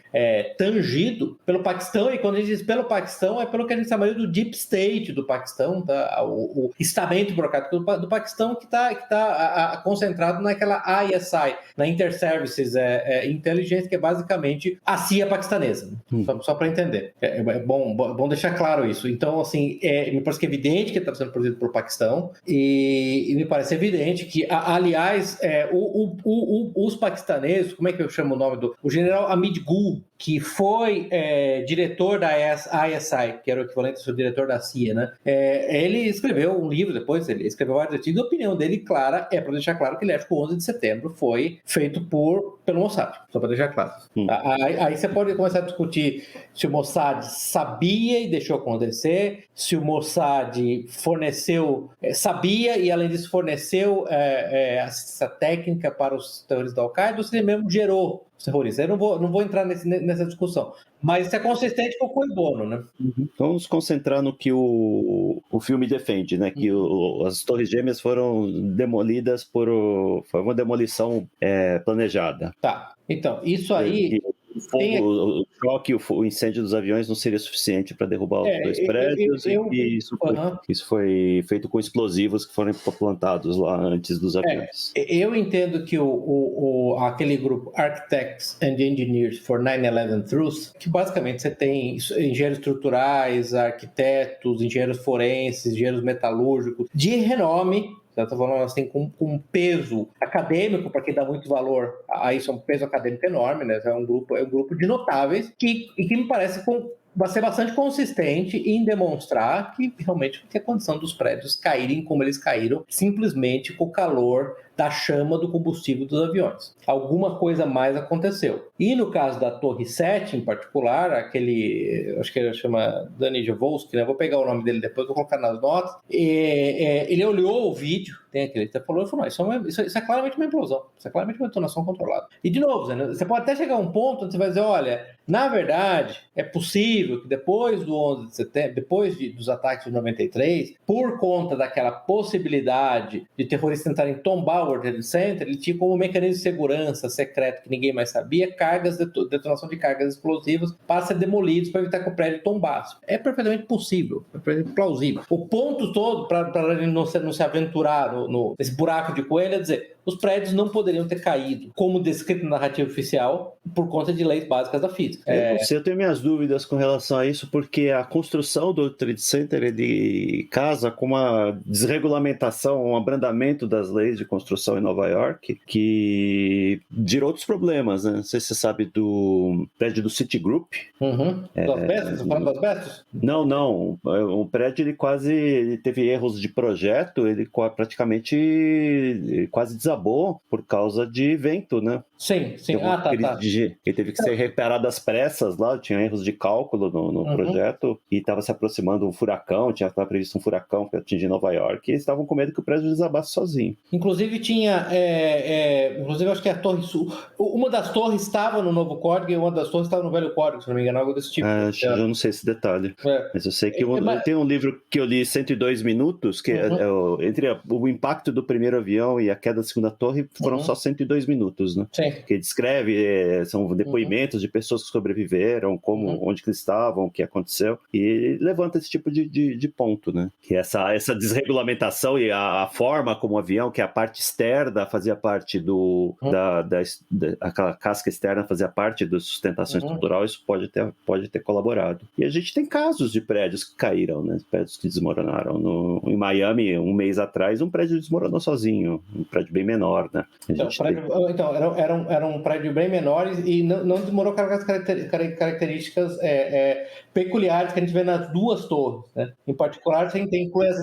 tangido pelo Paquistão, e quando a gente diz pelo Paquistão, é pelo que a gente chamaria do Deep State do Paquistão, tá? O estamento burocrático do Paquistão que está concentrado naquela ISI, na Inter-Services Intelligence, que é basicamente a CIA paquistanesa, só para entender. É bom deixar claro isso. Então, assim, me parece que é evidente que está sendo produzido pelo Paquistão e me parece evidente que, aliás, os paquistaneses, como é que eu chamo o nome o general Hamid Gul, que foi diretor da ISI, que era o equivalente ao diretor da CIA, né? Ele escreveu um livro depois, ele escreveu vários artigos, e a opinião dele, clara, para deixar claro que ele acha que o 11 de setembro foi feito pelo Mossad, só para deixar claro. Aí você pode começar a discutir se o Mossad sabia e deixou acontecer, se o Mossad sabia e, além disso, forneceu assistência técnica para os terroristas da Al-Qaeda, ou se ele mesmo gerou os terroristas. Eu não vou entrar nessa discussão. Mas isso é consistente com o cui bono, né? Vamos concentrar no que o filme defende, né? Que as Torres Gêmeas foram demolidas foi uma demolição planejada. Tá. Então, isso aí... O choque, o incêndio dos aviões não seria suficiente para derrubar os dois prédios, e isso foi feito com explosivos que foram plantados lá antes dos aviões. Eu entendo que aquele grupo Architects and Engineers for 9/11 Truth, que basicamente você tem engenheiros estruturais, arquitetos, engenheiros forenses, engenheiros metalúrgicos, de renome, Você está falando assim com peso acadêmico, para quem dá muito valor a isso, é um peso acadêmico enorme, né? É um grupo de notáveis que me parece vai ser bastante consistente em demonstrar que realmente tem a condição dos prédios caírem como eles caíram, simplesmente com o calor da chama do combustível dos aviões. Alguma coisa mais aconteceu. E no caso da Torre 7, em particular, acho que ele chama Danny Javolsky, né? Vou pegar o nome dele depois, vou colocar nas notas. Ele olhou o vídeo, tem aquele que falou, e falou, isso é claramente uma implosão, isso é claramente uma detonação controlada. E de novo, né, você pode até chegar a um ponto onde você vai dizer, olha, na verdade, é possível que depois do 11 de setembro, depois dos ataques de 93, por conta daquela possibilidade de terroristas tentarem tombar o World Trade Center, ele tinha como mecanismo de segurança secreto que ninguém mais sabia, detonação de cargas explosivas para ser demolidos para evitar que o prédio tombasse. É perfeitamente possível, é perfeitamente plausível. O ponto todo para ele não se aventurar nesse buraco de coelho é dizer, os prédios não poderiam ter caído, como descrito na narrativa oficial, por conta de leis básicas da física. Eu tenho minhas dúvidas com relação a isso, porque a construção do World Trade Center ele casa com uma desregulamentação, um abrandamento das leis de construção em Nova York, que gerou outros problemas, né? Não sei se você sabe do prédio do Citigroup. Uhum. Do asbestos? Você falando do asbestos? Não. O prédio ele teve erros de projeto, ele praticamente quase desabou por causa de vento, né? Sim. Ele teve que ser reparado às pressas lá, tinha erros de cálculo no projeto e estava se aproximando um furacão, estava previsto um furacão para atingir Nova York e eles estavam com medo que o prédio desabasse sozinho. Inclusive inclusive acho que a Torre Sul, uma das torres estava no novo código e uma das torres estava no velho código, se não me engano, algo desse tipo. Eu não sei esse detalhe, mas eu sei que tem um livro que eu li 102 minutos, que entre o impacto do primeiro avião e a queda da segunda torre foram só 102 minutos, né? Sim. Que descreve, são depoimentos de pessoas que sobreviveram, onde que eles estavam, o que aconteceu, e levanta esse tipo de ponto, né? Que essa desregulamentação e a forma como o avião, que a parte externa fazia parte aquela casca externa fazia parte da sustentação estrutural, isso pode ter colaborado. E a gente tem casos de prédios que caíram, né? Prédios que desmoronaram. Em Miami, um mês atrás, um prédio desmoronou sozinho, um prédio bem menor, né? Era um prédio bem menor e não demorou características peculiares que a gente vê nas duas torres, né? Em particular, você inclui as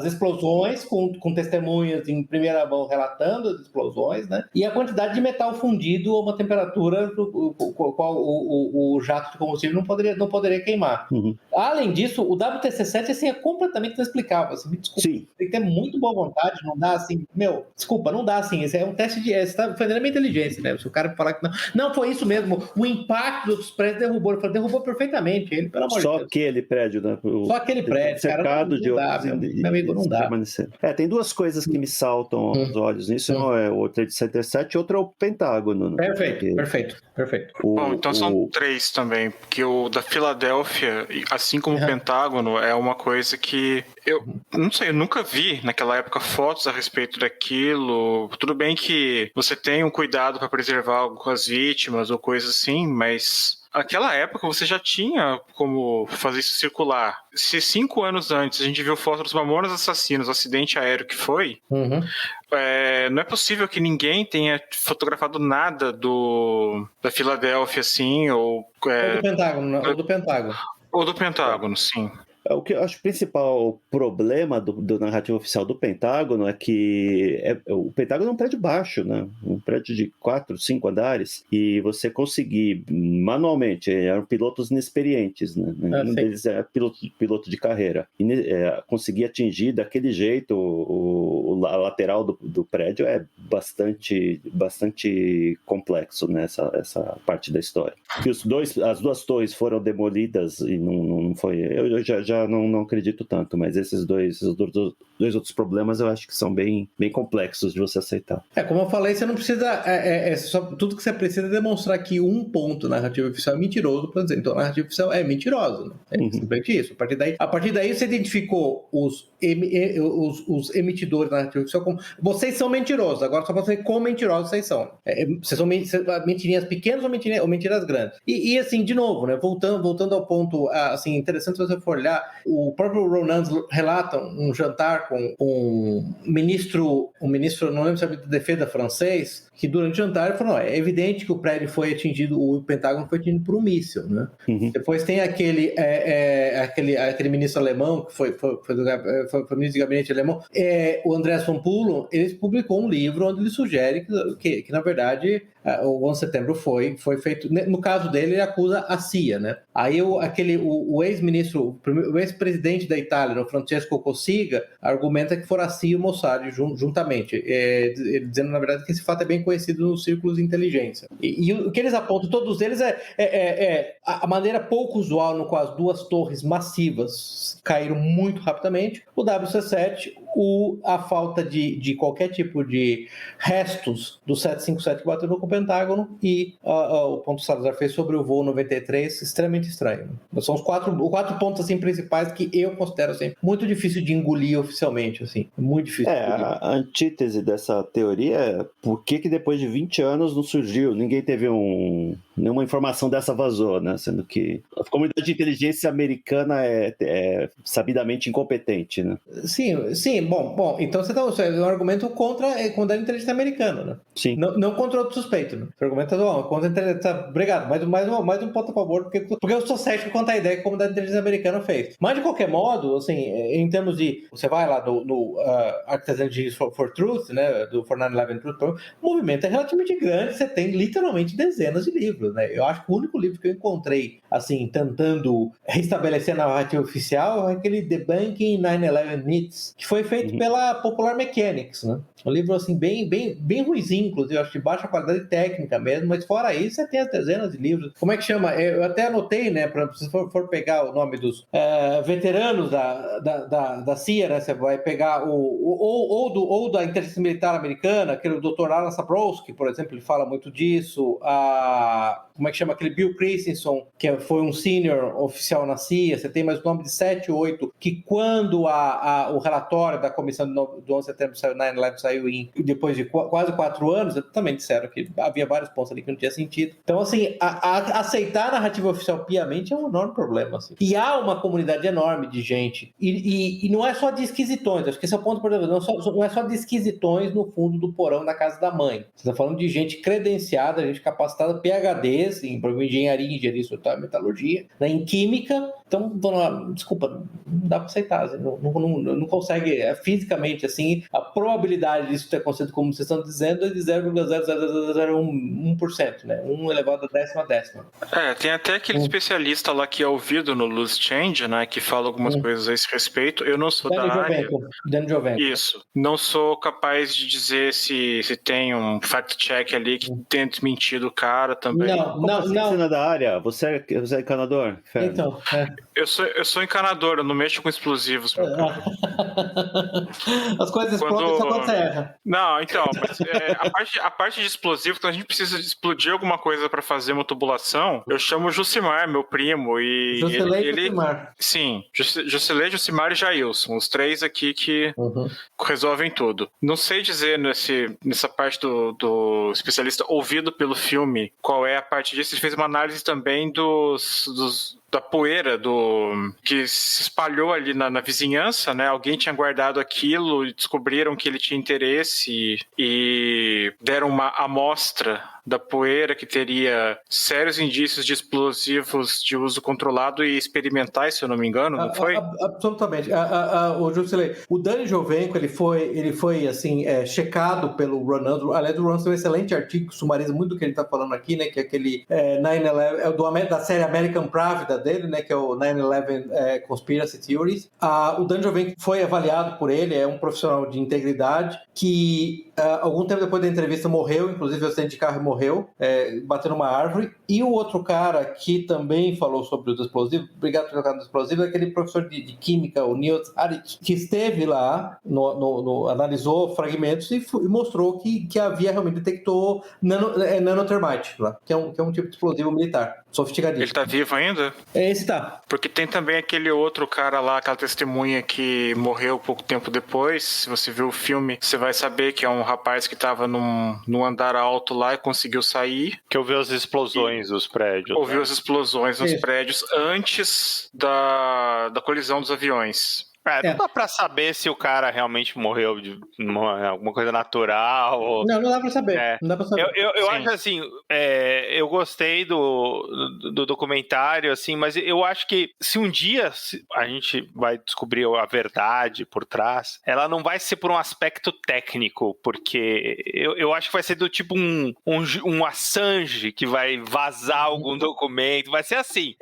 explosões com testemunhas em primeira mão relatando as explosões, né? E a quantidade de metal fundido a uma temperatura qual o jato de combustível não poderia queimar. Além disso, o WTC-7 assim, é completamente inexplicável. Assim, me desculpa, Sim. tem que ter muito boa vontade, não dá assim, não dá assim, esse é um teste você está fazendo a minha inteligência, né? Se o cara falar que não foi isso mesmo, o impacto dos prédios derrubou perfeitamente ele, pelo amor de Deus. Só aquele prédio, né? Só aquele prédio, cercado cara, meu amigo, não dá. Tem duas coisas que me saltam aos olhos nisso, é o World Trade Center 7 e outro é o Pentágono, né? Perfeito. Bom, então são três também, porque o da Filadélfia, assim como o Pentágono, é uma coisa que eu não sei, eu nunca vi naquela época fotos a respeito daquilo. Tudo bem que você tem um cuidado para preservar as vítimas ou coisas assim, mas naquela época você já tinha como fazer isso circular. Se 5 anos antes a gente viu foto dos Mamonas Assassinos, o acidente aéreo que foi, não é possível que ninguém tenha fotografado nada da Filadélfia, assim, ou do Pentágono. Ou do Pentágono, sim. O que eu acho o principal problema do narrativo oficial do Pentágono é que o Pentágono é um prédio baixo, né? Um prédio de 4, 5 andares, e você conseguir manualmente, eram pilotos inexperientes, né? Um deles é piloto de carreira, e conseguir atingir daquele jeito a lateral do prédio é bastante complexo nessa parte da história. Que as duas torres foram demolidas e não foi... Eu já não acredito tanto, mas esses dois outros problemas eu acho que são bem complexos de você aceitar. Como eu falei, você não precisa... tudo que você precisa é demonstrar que um ponto na narrativa oficial é mentiroso, por exemplo. Então a narrativa oficial é mentirosa, né? É simplesmente isso. A partir daí você identificou os emitidores da narrativa oficial como... Vocês são mentirosos, agora só para saber quão mentirosos vocês são. Vocês são mentirinhas pequenas ou mentiras grandes. E assim, de novo, né? Voltando ao ponto assim, interessante se você for olhar, O próprio Ronan relata um jantar com um ministro, não lembro se é da defesa francês, que durante o jantar ele falou, é evidente que o prédio foi atingido, o Pentágono foi atingido por um míssil, né? Depois tem aquele ministro alemão, que foi ministro de gabinete alemão, o Andreas von Pullen, ele publicou um livro onde ele sugere que na verdade, o 11 de setembro foi feito, no caso dele, ele acusa a CIA, né? Aí o ex-ministro, o ex-presidente da Itália, o Francesco Cossiga, argumenta que foram a CIA e o Mossad juntamente, dizendo, na verdade, que esse fato é bem conhecido nos círculos de inteligência. E o que eles apontam, todos eles, é a maneira pouco usual no qual as duas torres massivas caíram muito rapidamente, o WC-7, a falta de qualquer tipo de restos do 757 que bateu no Pentágono e o ponto que o Salazar fez sobre o voo 93, extremamente estranho. São os quatro pontos assim, principais que eu considero assim, muito difícil de engolir oficialmente. Assim, muito difícil. A antítese dessa teoria é por que depois de 20 anos não surgiu, ninguém teve nenhuma informação dessa vazou, né? Sendo que a comunidade de inteligência americana é sabidamente incompetente, né? Sim, bom, então você é um argumento contra a inteligência americana, né? Sim. Não contra outro suspeito, né? Você argumenta contra a inteligência. Obrigado, mais um ponto a favor, porque eu sou cético quanto à ideia que a comunidade de inteligência americana fez. Mas, de qualquer modo, assim, em termos de... Você vai lá no Architects Engineers for Truth, né? Do 4911 Truth, o movimento é relativamente grande, você tem literalmente dezenas de livros, né? Eu acho que o único livro que eu encontrei, assim, tentando restabelecer a narrativa oficial é aquele Debunking 9/11 Myths, que foi feito pela Popular Mechanics, né? Um livro, assim, bem ruizinho, inclusive, eu acho de baixa qualidade técnica mesmo, mas fora isso, você tem as dezenas de livros. Como é que chama? Eu até anotei, né, se for pegar o nome dos veteranos da CIA, né, você vai pegar ou da inteligência militar americana, aquele Dr. Alan Sabrowski, por exemplo, ele fala muito disso, como é que chama? Aquele Bill Christensen, que foi um senior oficial na CIA, você tem mais o nome de 7 ou 8, que quando o relatório da comissão do 11 de setembro saiu, 9/11 saiu depois de quase 4 anos, também disseram que havia vários pontos ali que não tinha sentido. Então, assim, aceitar a narrativa oficial piamente é um enorme problema. Assim. E há uma comunidade enorme de gente. E não é só de esquisitões, acho que esse é o ponto, por exemplo, não é só de esquisitões no fundo do porão da casa da mãe. Você está falando de gente credenciada, gente capacitada, PhDs em engenharia, metalurgia, né, em química. Então, desculpa, não dá para aceitar. Assim, não consegue, fisicamente, assim, a probabilidade disso ter acontecido, como vocês estão dizendo, é de 0,0001%, né? 1 elevado a 10ª. Tem até aquele especialista lá que é ouvido no Loose Change, né? Que fala algumas coisas a esse respeito. Eu não sou da área. Danny Giovenco. Isso. Não sou capaz de dizer se tem um fact-check ali que tenha desmentido o cara também. Não. Você não é da área? Você é encanador? Então, Eu sou encanador, eu não mexo com explosivos. As coisas explodem só quando você erra. Não, então, mas a parte de explosivo, quando a gente precisa explodir alguma coisa para fazer uma tubulação, eu chamo o Jucimar, meu primo, e Jusilei e Jucimar. Sim, Jusilei, Jucimar e Jailson, os 3 aqui que resolvem tudo. Não sei dizer nessa parte do especialista ouvido pelo filme qual é a parte disso. Ele fez uma análise também da poeira que se espalhou ali na vizinhança, né? Alguém tinha guardado aquilo e descobriram que ele tinha interesse e deram uma amostra da poeira que teria sérios indícios de explosivos de uso controlado e experimentais, se eu não me engano, não foi? Absolutamente. O Jusilei, o Danny Giovenco, ele foi assim, checado pelo Ronan. Aliás, o Ronan tem um excelente artigo que sumariza muito do que ele está falando aqui, né? Que é aquele 9/11, da série American Pravda dele, né? Que é o 9/11 Conspiracy Theories. O Danny Giovenco foi avaliado por ele, é um profissional de integridade que algum tempo depois da entrevista morreu, inclusive o acidente de carro morreu, bateu numa árvore. E o outro cara que também falou sobre os explosivos, obrigado por tocar nos explosivos, é aquele professor de química, o Niels Harrit, que esteve lá, analisou fragmentos e mostrou que realmente detectou nanotermite lá, que é um tipo de explosivo militar, sofisticadíssimo. Ele tá vivo ainda? Esse tá. Porque tem também aquele outro cara lá, aquela testemunha que morreu pouco tempo depois. Se você viu o filme, você vai saber que é um rapaz que tava num andar alto lá e conseguiu sair. Que ouviu as explosões dos prédios. Ouviu as explosões nos prédios antes da colisão dos aviões. Não dá pra saber se o cara realmente morreu de alguma coisa natural. Ou... Não dá pra saber. Não dá pra saber. Eu acho assim, eu gostei do documentário, assim, mas eu acho que se um dia a gente vai descobrir a verdade por trás, ela não vai ser por um aspecto técnico, porque eu acho que vai ser do tipo um Assange que vai vazar algum documento, vai ser assim.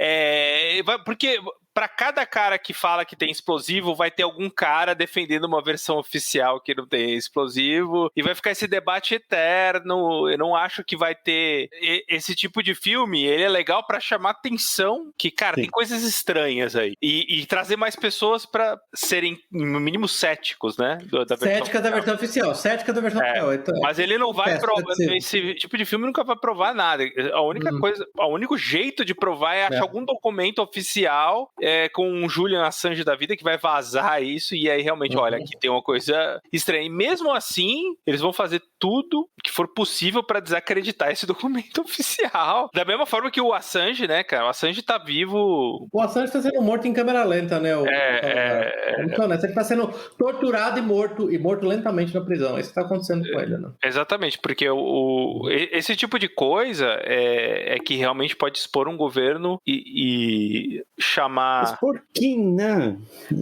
Porque... Para cada cara que fala que tem explosivo, vai ter algum cara defendendo uma versão oficial que não tem explosivo, e vai ficar esse debate eterno. Eu não acho que vai ter esse tipo de filme. Ele é legal para chamar atenção, que, cara, tem coisas estranhas aí. E trazer mais pessoas para serem, no mínimo, céticos, né? Cética da versão oficial. Cética da versão oficial. Então, mas ele não vai provar. Esse tipo de filme nunca vai provar nada. A única coisa, o único jeito de provar é achar algum documento oficial com um Julian Assange da vida que vai vazar isso, e aí realmente, olha, aqui tem uma coisa estranha. E mesmo assim, eles vão fazer tudo que for possível para desacreditar esse documento oficial. Da mesma forma que o Assange, né, cara? O Assange tá vivo... O Assange tá sendo morto em câmera lenta, né? Então, né? Ele tá sendo torturado e morto lentamente na prisão. É isso que tá acontecendo com ele, né? Exatamente, porque esse tipo de coisa é que realmente pode expor um governo e chamar... Expor quem, né?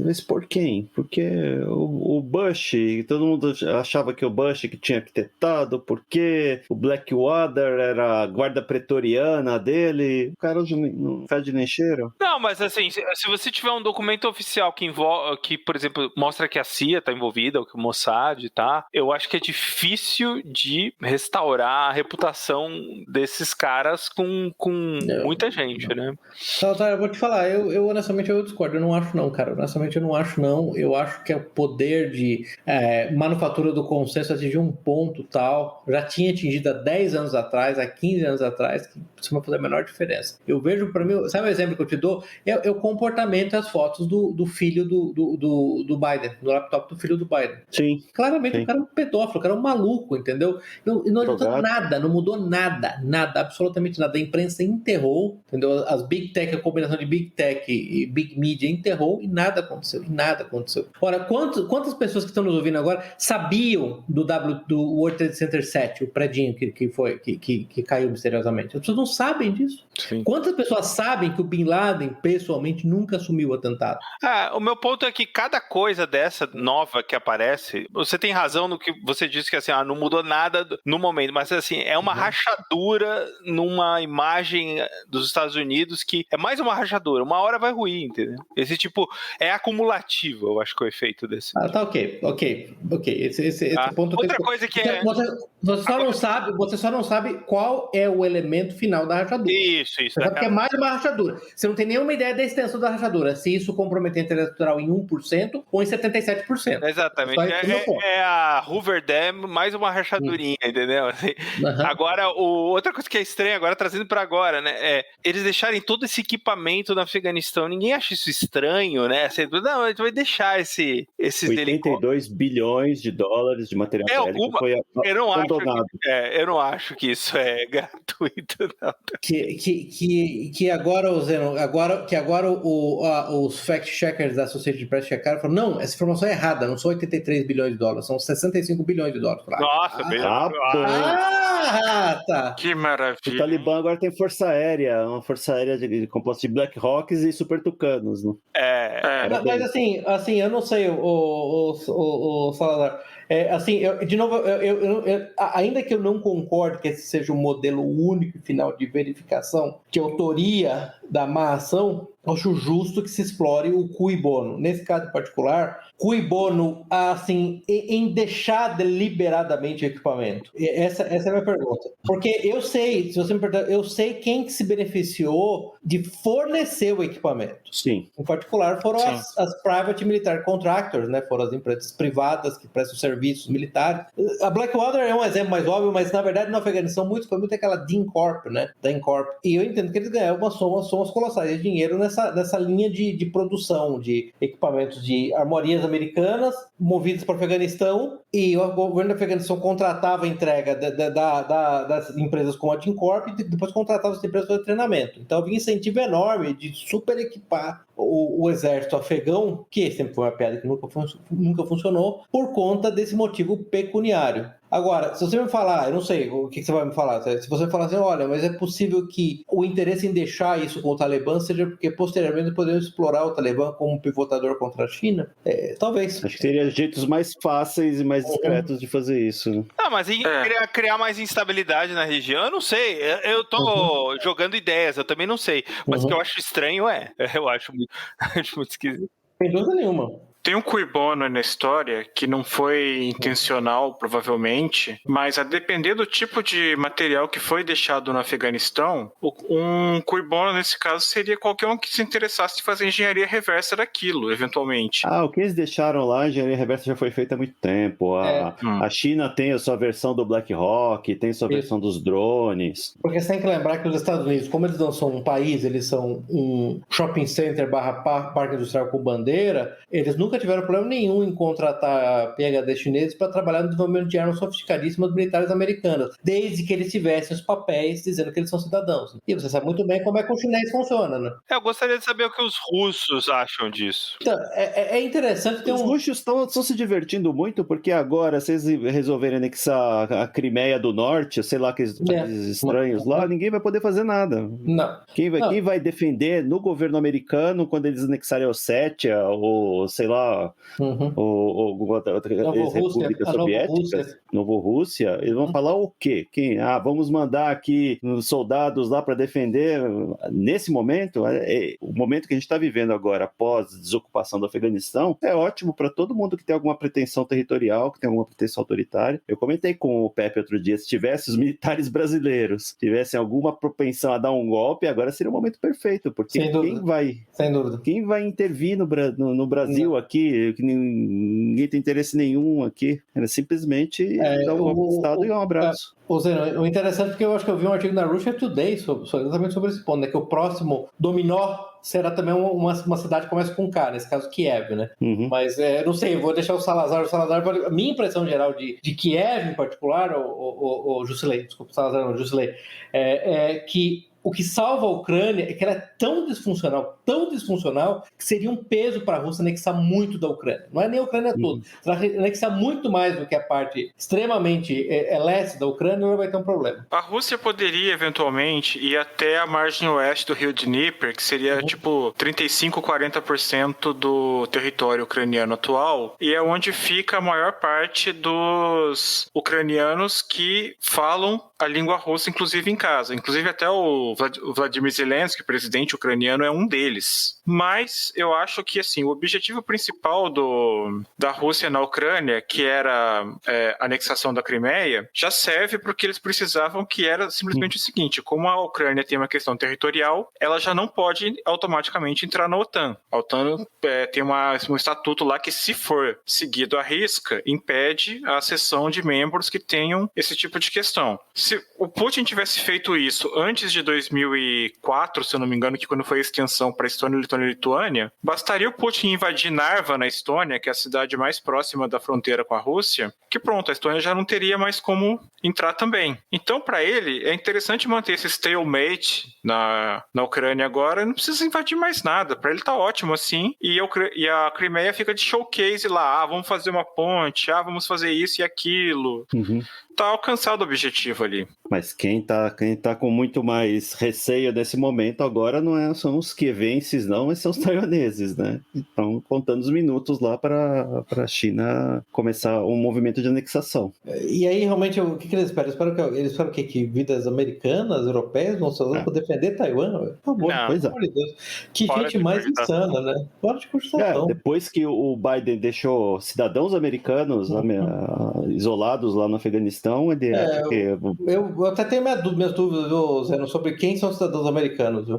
Expor quem? Porque o Bush, todo mundo achava que o Bush que tinha arquitetado, porque o Blackwater era a guarda pretoriana dele, o cara não fede nem cheiro. Não, mas assim, se você tiver um documento oficial que, por exemplo, mostra que a CIA tá envolvida, ou que o Mossad tá, eu acho que é difícil de restaurar a reputação desses caras com muita gente, né? Tá, eu vou te falar, eu honestamente eu discordo, eu não acho não, cara, honestamente eu não acho não, eu acho que o poder de manufatura do consenso atingiu um ponto tal, já tinha atingido há 10 anos atrás, há 15 anos atrás, que isso vai fazer a menor diferença. Eu vejo para mim, sabe o exemplo que eu te dou? É o comportamento e as fotos do filho do Biden, do laptop do filho do Biden. Sim. Claramente o cara é um pedófilo, o cara é um maluco, entendeu? Não adiantou nada, não mudou nada, absolutamente nada. A imprensa enterrou, entendeu? As Big Tech, a combinação de Big Tech e Big Media enterrou e nada aconteceu. Ora, quantas pessoas que estão nos ouvindo agora sabiam do World Trade Center 7, o predinho que caiu misteriosamente? As pessoas não sabem disso. Sim. Quantas pessoas sabem que o Bin Laden pessoalmente nunca assumiu o atentado? O meu ponto é que cada coisa dessa nova que aparece, você tem razão no que você disse, que assim, não mudou nada no momento, mas assim, é uma rachadura numa imagem dos Estados Unidos que é mais uma rachadura, uma hora vai ruir, entendeu? Esse tipo, é acumulativo, eu acho que é o efeito desse. Tá ok. Esse ponto... Outra coisa que Você só não sabe qual é o elemento final da rachadura. Isso. Você sabe que é mais uma rachadura. Você não tem nenhuma ideia da extensão da rachadura, se isso comprometer a integridade estrutural em 1% ou em 77%. Exatamente. É a Hoover Dam mais uma rachadurinha, entendeu? Assim, agora, outra coisa que é estranha, agora trazendo para agora, né? Eles deixarem todo esse equipamento no Afeganistão. Ninguém acha isso estranho, né? Não, a gente vai deixar esses 82 bilhões de dólares de material bélico foi abandonado. Eu não acho que isso é gratuito, não. Que agora, os fact-checkers da Associated Press checaram e falaram, não, essa informação é errada, não são 83 bilhões de dólares, são 65 bilhões de dólares. Nossa, tá. Que maravilha. O Talibã agora tem força aérea, uma força aérea composta de Black Hawks e Super Tucanos, né? Mas assim, eu não sei, o Salazar. Ainda que eu não concorde que esse seja um modelo único e final de verificação de autoria da má ação, acho justo que se explore o cui bono. Nesse caso em particular, cui bono, assim, em deixar deliberadamente o equipamento. Essa é a minha pergunta. Porque eu sei, se você me perguntar, eu sei quem que se beneficiou de fornecer o equipamento. Sim. Em particular, foram as private military contractors, né? Foram as empresas privadas que prestam serviço serviços militares. A Blackwater é um exemplo mais óbvio, mas na verdade no Afeganistão foi muito aquela DynCorp, né? DynCorp. E eu entendo que eles ganharam umas somas colossais de dinheiro nessa linha de produção de equipamentos de armorias americanas movidas para o Afeganistão, e o governo do Afeganistão contratava a entrega das empresas como a DynCorp e depois contratava as empresas para treinamento. Então havia incentivo enorme de super equipar o exército afegão, que sempre foi uma piada que nunca funcionou, por conta desse motivo pecuniário. Agora, se você me falar, eu não sei o que você vai me falar, se você falar assim, olha, mas é possível que o interesse em deixar isso com o Talibã seja porque posteriormente podemos explorar o Talibã como um pivotador contra a China? Talvez. Acho que teria jeitos mais fáceis e mais discretos de fazer isso. Né? Não, mas criar mais instabilidade na região, eu não sei. Eu tô jogando ideias, eu também não sei. Mas o que eu acho estranho eu acho muito esquisito. Sem dúvida nenhuma. Tem um cui bono na história que não foi intencional, provavelmente, mas a depender do tipo de material que foi deixado no Afeganistão, um cui bono nesse caso seria qualquer um que se interessasse em fazer engenharia reversa daquilo, eventualmente. O que eles deixaram lá, a engenharia reversa já foi feita há muito tempo. A China tem a sua versão do Black Hawk, tem a sua versão dos drones. Porque você tem que lembrar que os Estados Unidos, como eles não são um país, eles são um shopping center / parque industrial com bandeira, eles nunca tiveram problema nenhum em contratar PhD chineses para trabalhar no desenvolvimento de armas sofisticadíssimas militares americanas, desde que eles tivessem os papéis dizendo que eles são cidadãos. E você sabe muito bem como é que o chinês funciona, né? Eu gostaria de saber o que os russos acham disso. Então, é interessante Os russos estão se divertindo muito porque agora, se eles resolverem anexar a Crimeia do Norte, sei lá, aqueles países estranhos lá, ninguém vai poder fazer nada. Não. Quem vai defender no governo americano quando eles anexarem a Ossétia ou, sei lá, ou outra república soviética, Novorússia, eles vão falar o quê? Vamos mandar aqui soldados lá para defender. Nesse momento, o momento que a gente está vivendo agora, após a desocupação do Afeganistão, é ótimo para todo mundo que tem alguma pretensão territorial, que tem alguma pretensão autoritária. Eu comentei com o Pepe outro dia, se tivesse os militares brasileiros, tivessem alguma propensão a dar um golpe, agora seria o momento perfeito, porque quem vai intervir no Brasil aqui, que ninguém tem interesse nenhum aqui, era simplesmente dar um golpe de Estado e um abraço. O interessante é que eu acho que eu vi um artigo na Russia Today exatamente sobre esse ponto, né, que o próximo dominó será também uma cidade que começa com K, nesse caso Kiev, né? Mas não sei, vou deixar o Salazar. A minha impressão geral de Kiev em particular, o Jusilei, desculpa, Salazar não, Jusilei, é que o que salva a Ucrânia é que ela é tão disfuncional, que seria um peso para a Rússia anexar muito da Ucrânia. Não é nem a Ucrânia toda. Se ela anexar muito mais do que a parte extremamente leste da Ucrânia, ela vai ter um problema. A Rússia poderia, eventualmente, ir até a margem oeste do rio Dnieper, que seria, 35, 40% do território ucraniano atual, e é onde fica a maior parte dos ucranianos que falam a língua russa, inclusive em casa. Inclusive até o Vladimir Zelensky, presidente ucraniano, é um deles. Mas eu acho que assim, o objetivo principal da Rússia na Ucrânia, que era a anexação da Crimeia, já serve para o que eles precisavam, que era simplesmente o seguinte: como a Ucrânia tem uma questão territorial, ela já não pode automaticamente entrar na OTAN. A OTAN tem um estatuto lá que, se for seguido à risca, impede a acessão de membros que tenham esse tipo de questão. Se o Putin tivesse feito isso antes de 2004, se eu não me engano, que quando foi a extensão para Estônia, Letônia e Lituânia, bastaria o Putin invadir Narva, na Estônia, que é a cidade mais próxima da fronteira com a Rússia, que pronto, a Estônia já não teria mais como entrar também. Então, para ele, é interessante manter esse stalemate na Ucrânia agora, não precisa invadir mais nada, para ele tá ótimo assim, e a Crimeia fica de showcase lá, vamos fazer uma ponte, vamos fazer isso e aquilo. Tá alcançado o objetivo ali. Mas quem tá com muito mais receio nesse momento agora não são os kievenses, não, mas são os taiwaneses, né? Estão contando os minutos lá para a China começar um movimento de anexação. E aí, realmente, o que eles esperam? Eles esperam que vidas americanas, europeias vão ser usadas para defender Taiwan? Por favor, pelo amor de Deus. Que gente mais insana, né? Fora de cogitação. Depois que o Biden deixou cidadãos americanos isolados lá no Afeganistão, Afeganistão, eu até tenho minhas dúvidas, viu, Zeno, sobre quem são os cidadãos americanos, viu?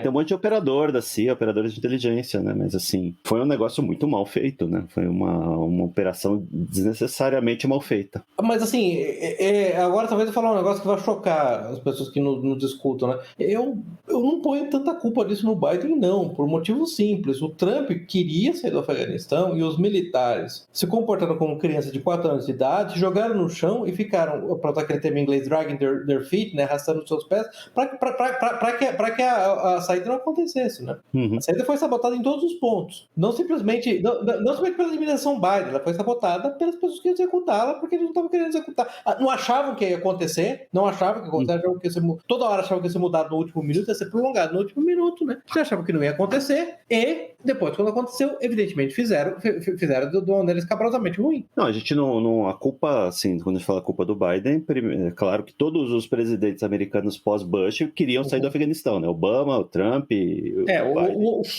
Tem um monte de operador da CIA, operadores de inteligência, né? Mas assim, foi um negócio muito mal feito, né? Foi uma operação desnecessariamente mal feita. Mas assim, agora talvez eu falar um negócio que vai chocar as pessoas que nos escutam, né? Eu não ponho tanta culpa disso no Biden, não, por motivo simples. O Trump queria sair do Afeganistão e os militares se comportaram como criança de 4 anos de idade, jogaram no chão e ficaram, para usar aquele termo em inglês, dragging their feet, né? Arrastando os seus pés, para que a saída não acontecesse, né? Uhum. A saída foi sabotada em todos os pontos. Não simplesmente pela administração Biden, ela foi sabotada pelas pessoas que iam executá-la, porque eles não estavam querendo executar. Não achavam que ia acontecer, toda hora achavam que ia ser mudado no último minuto, ia ser prolongado no último minuto, né? Já achavam que não ia acontecer, e depois, quando aconteceu, evidentemente fizeram de uma maneira escabrosamente ruim. Não, a gente não... A culpa, assim, quando a gente fala a culpa do Biden, é claro que todos os presidentes americanos pós-Bush queriam sair do Afeganistão, né? Obama, o Trump...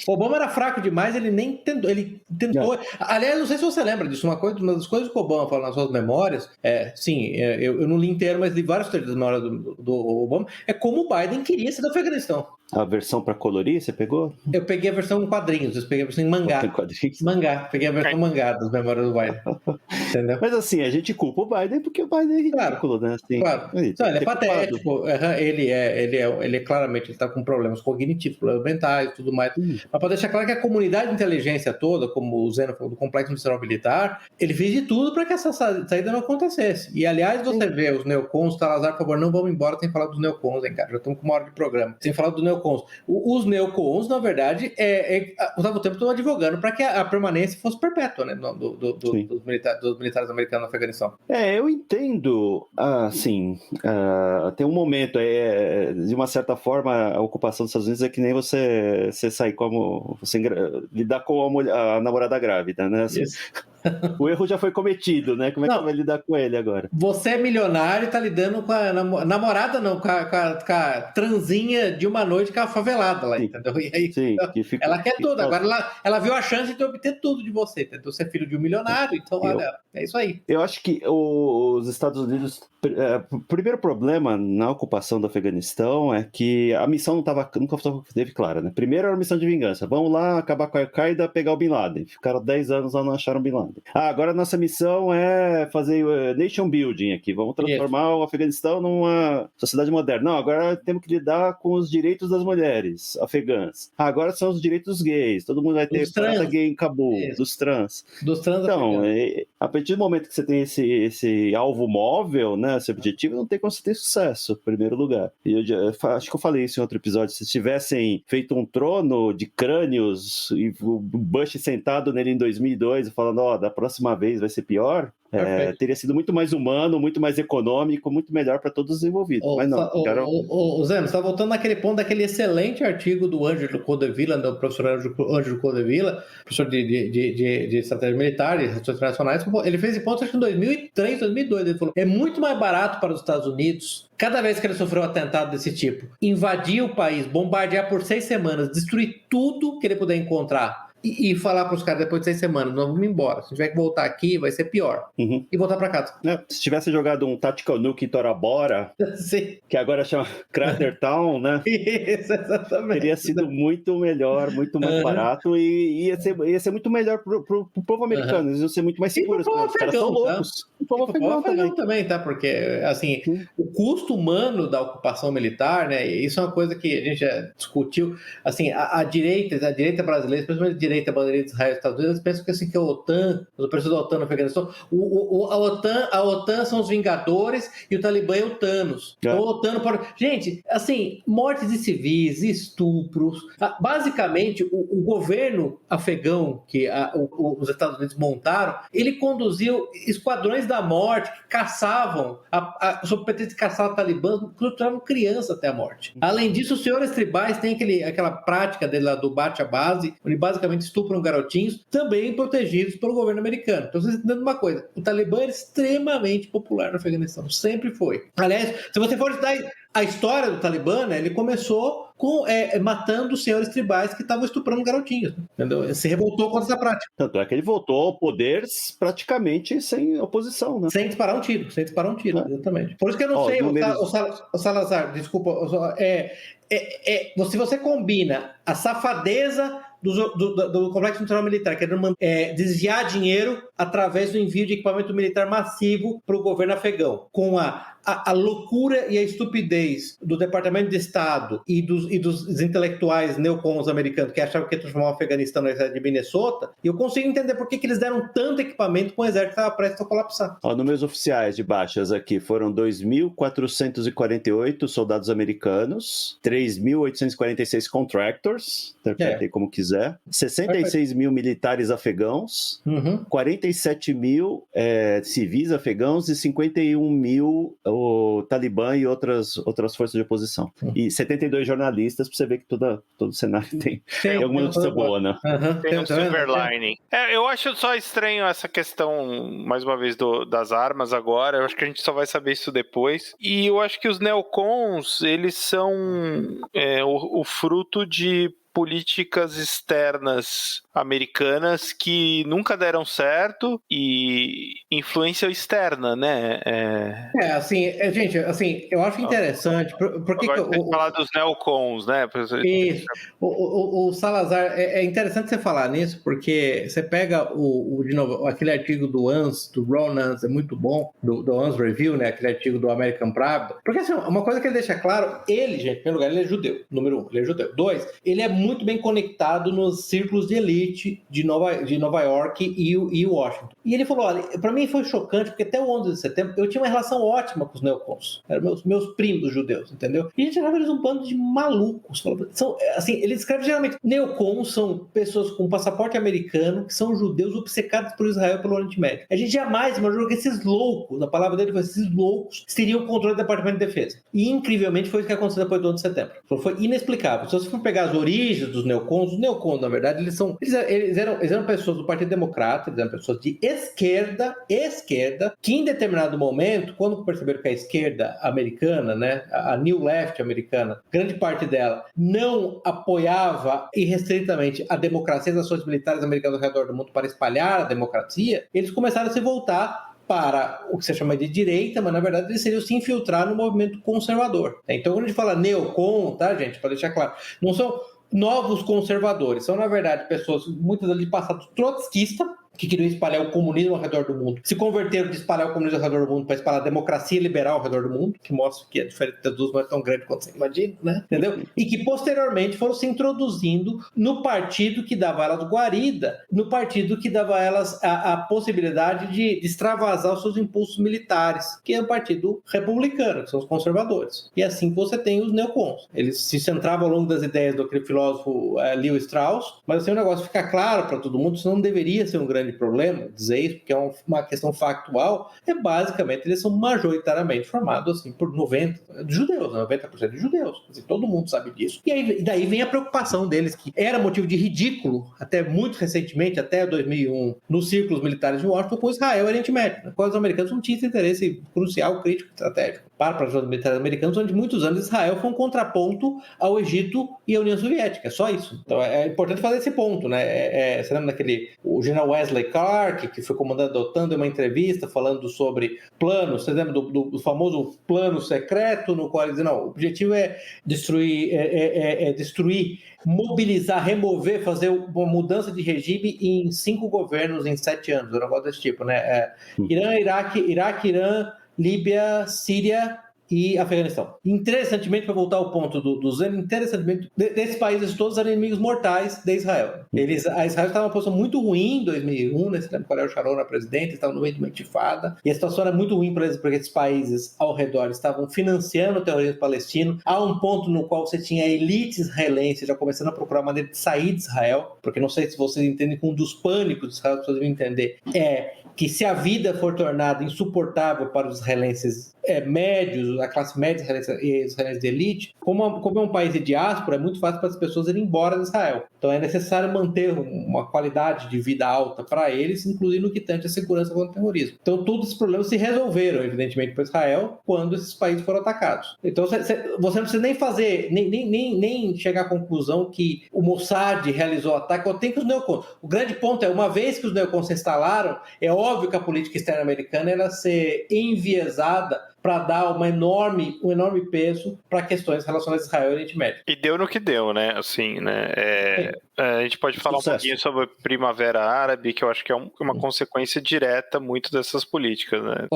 O Obama era fraco demais, ele nem tentou. Ele tentou. Aliás, não sei se você lembra disso. Uma das coisas que o Obama fala nas suas memórias, eu não li inteiro, mas li vários trechos das memórias do Obama, é como o Biden queria ser do Afeganistão. A versão para colorir, você pegou? Eu peguei a versão em quadrinhos, eu peguei a versão em mangá. Peguei a versão mangá das memórias do Biden. Entendeu? Mas assim, a gente culpa o Biden porque o Biden é ridículo, né? Assim, claro. Ele é patético. Ele é claramente, ele está com problemas cognitivos, problemas mentais e tudo mais. Mas para deixar claro que a comunidade de inteligência toda, como o Zeno falou, do Complexo Industrial Militar, ele fez de tudo para que essa saída não acontecesse. E aliás, você vê os neocons, Salazar, por favor, não vamos embora sem falar dos neocons, hein, cara? Já estamos com 1 hora de programa. Sem falar dos neocons. Os neocons, na verdade, usavam o tempo todo advogando para que a permanência fosse perpétua, né? Dos militares americanos no Afeganistão. Eu entendo, assim, tem um momento, de uma certa forma, a ocupação dos Estados Unidos é que nem você sair você lidar com a namorada grávida, né? Assim, o erro já foi cometido, né? Como é que você vai lidar com ele agora? Você é milionário e tá lidando com a namorada, não, com a transinha de uma noite com a favelada lá, entendeu? E aí, ela quer tudo. Agora ela viu a chance de obter tudo de você, entendeu? Você é filho de um milionário, então olha, é isso aí. Eu acho que os Estados Unidos... O primeiro problema na ocupação do Afeganistão é que a missão nunca teve clara, né? Primeiro era a missão de vingança. Vamos lá acabar com a Al-Qaeda, pegar o Bin Laden. Ficaram 10 anos lá, não acharam o Bin Laden. Agora a nossa missão é fazer nation building aqui. Vamos transformar o Afeganistão numa sociedade moderna. Não, agora temos que lidar com os direitos das mulheres afegãs. Agora são os direitos dos gays. Todo mundo vai ter parada gay em Cabul, dos trans. Então, a partir do momento que você tem esse alvo móvel, né, esse objetivo, não tem como você ter sucesso, em primeiro lugar. E acho que eu falei isso em outro episódio. Se tivessem feito um trono de crânios e o Bush sentado nele em 2002 e falando, da próxima vez vai ser pior, teria sido muito mais humano, muito mais econômico, muito melhor para todos os envolvidos. Mas não. Zé, você está voltando naquele ponto daquele excelente artigo do Ângelo Codevilla, do professor Ângelo Codevilla, professor de estratégia militar e relações internacionais. Ele fez esse ponto acho que em 2003, 2002. Ele falou: é muito mais barato para os Estados Unidos, cada vez que ele sofreu um atentado desse tipo, invadir o país, bombardear por 6 semanas, destruir tudo que ele puder encontrar, e falar para os caras depois de 6 semanas, nós vamos embora. Se tiver que voltar aqui, vai ser pior. E voltar para casa. Se tivesse jogado um Tactical Nuke em Tora Bora, que agora chama Crater Town, né? Isso, exatamente. Teria sido muito melhor, muito mais barato e ia ser muito melhor pro povo americano. Eles iam ser muito mais seguros. Os caras são loucos. O povo afegão também, tá? Porque, assim, o custo humano da ocupação militar, né? Isso é uma coisa que a gente já discutiu. Assim, a direita brasileira, principalmente a direita bandeira de Israel e Estados Unidos, pensam que, assim, que a OTAN, os operadores da OTAN no Afeganistão, a OTAN são os Vingadores e o Talibã é o Thanos. Então, a OTAN não pode... Gente, assim, mortes de civis, estupros. Basicamente, o governo afegão que os Estados Unidos montaram, ele conduziu esquadrões da morte que caçavam, sob pretexto de caçar o Talibã, torturavam criança até a morte. Além disso, os senhores tribais têm aquela prática dele lá do bate a base, onde basicamente estupram garotinhos, também protegidos pelo governo americano. Então, vocês entendem uma coisa, o Talibã é extremamente popular no Afeganistão, sempre foi. Aliás, se você for A história do Talibã, né, ele começou matando os senhores tribais que estavam estuprando garotinhos, entendeu? Se revoltou contra essa prática. Tanto é que ele voltou ao poder praticamente sem oposição, né? Sem disparar um tiro, exatamente. Por isso que eu não sei, o Salazar, desculpa, se você combina a safadeza do Complexo Nacional Militar, que é desviar dinheiro através do envio de equipamento militar massivo para o governo afegão, com a loucura e a estupidez do Departamento de Estado e dos intelectuais neocons americanos que achavam que ia transformar o Afeganistão na cidade de Minnesota, e eu consigo entender por que eles deram tanto equipamento com o exército que estava prestes a colapsar. Números oficiais de baixas aqui foram 2.448 soldados americanos, 3.846 contractors, interpretem como quiser, 66 mil militares afegãos, 47 mil civis afegãos e 51 mil o Talibã e outras forças de oposição. E 72 jornalistas, pra você ver que todo o cenário tem alguma notícia boa, né? Tem um silver lining. Eu acho só estranho essa questão, mais uma vez, das armas agora. Eu acho que a gente só vai saber isso depois. E eu acho que os neocons, eles são o fruto de políticas externas americanas que nunca deram certo e influência externa, né? Gente, eu acho interessante. Porque falar dos neocons, né? Isso. O Salazar, é interessante você falar nisso, porque você pega de novo, aquele artigo do Ron Unz, é muito bom, do Unz Review, né? Aquele artigo do American Pravda. Porque assim, uma coisa que ele deixa claro, gente, em primeiro lugar, ele é judeu. Número 1, ele é judeu. 2, ele é muito bem conectado nos círculos de elite de Nova York e Washington. E ele falou, olha, pra mim foi chocante, porque até o 11 de setembro eu tinha uma relação ótima com os neocons. Eram meus primos judeus, entendeu? E a gente achava eles um bando de malucos. Ele descreve geralmente, neocons são pessoas com passaporte americano, que são judeus obcecados por Israel e pelo Oriente Médio. A gente jamais imaginou que esses loucos, a palavra dele foi esses loucos, teriam o controle do Departamento de Defesa. E incrivelmente foi o que aconteceu depois do 11 de setembro. Foi inexplicável. Se você for pegar as origens dos neocons, na verdade, eles eram pessoas do Partido Democrata, eles eram pessoas de esquerda, que em determinado momento, quando perceberam que a esquerda americana, né, a New Left americana, grande parte dela, não apoiava irrestritamente a democracia e as ações militares americanas ao redor do mundo para espalhar a democracia, eles começaram a se voltar para o que você chama de direita, mas na verdade eles seriam se infiltrar no movimento conservador. Então, quando a gente fala neocon, tá, gente, para deixar claro, não são novos conservadores, são na verdade pessoas, muitas delas de passado trotskista, que queriam espalhar o comunismo ao redor do mundo, se converteram de espalhar o comunismo ao redor do mundo para espalhar a democracia liberal ao redor do mundo, que mostra que a diferença das duas não é tão grande quanto você imagina, né? Entendeu? E que posteriormente foram se introduzindo no partido que dava a elas guarida, no partido que dava a elas a possibilidade de extravasar os seus impulsos militares, que é o Partido Republicano, que são os conservadores. E assim que você tem os neocons. Eles se centravam ao longo das ideias do aquele filósofo Leo Strauss, mas assim o negócio fica claro para todo mundo, isso não deveria ser um grande problema dizer isso, porque é uma questão factual, basicamente eles são majoritariamente formados assim, por 90% de judeus, assim, todo mundo sabe disso. E daí vem a preocupação deles, que era motivo de ridículo, até muito recentemente, até 2001, nos círculos militares de Washington, com Israel e Oriente Médio, né? Os americanos não tinham esse interesse crucial, crítico, estratégico para os militares americanos, onde muitos anos Israel foi um contraponto ao Egito e à União Soviética, é só isso. Então é importante fazer esse ponto, né? Você lembra o general Wesley Clark, que foi comandante da OTAN, deu uma entrevista falando sobre planos, você lembra do famoso plano secreto, no qual ele diz, não, o objetivo é destruir, mobilizar, remover, fazer uma mudança de regime em 5 governos em 7 anos, um negócio desse tipo, né? Iraque, Irã, Líbia, Síria e Afeganistão. Interessantemente, para voltar ao ponto do Zen, interessantemente, desses países todos eram inimigos mortais de Israel. A Israel estava numa posição muito ruim em 2001, né? Você lembra qual era o Sharon na presidente, estava no meio de uma intifada, e a situação era muito ruim para eles, porque esses países ao redor estavam financiando o terrorismo palestino, a um ponto no qual você tinha a elite israelense já começando a procurar maneira de sair de Israel, porque não sei se vocês entendem que um dos pânicos de Israel, que vocês devem entender, que se a vida for tornada insuportável para os israelenses médios, a classe média israelense de elite, como é um país de diáspora, é muito fácil para as pessoas irem embora de Israel. Então é necessário manter uma qualidade de vida alta para eles, inclusive no que tange a segurança contra o terrorismo. Então todos esses problemas se resolveram, evidentemente, para Israel quando esses países foram atacados. Então você não precisa nem fazer, nem chegar à conclusão que o Mossad realizou o ataque, ou tem que os neocons. O grande ponto é, uma vez que os neocons se instalaram, é óbvio que a política externa americana era ser enviesada para dar um enorme peso para questões relacionadas a Israel e Oriente Médio. E deu no que deu, né? Assim, né? A gente pode falar um pouquinho sobre a Primavera Árabe, que eu acho que é uma consequência direta muito dessas políticas, né?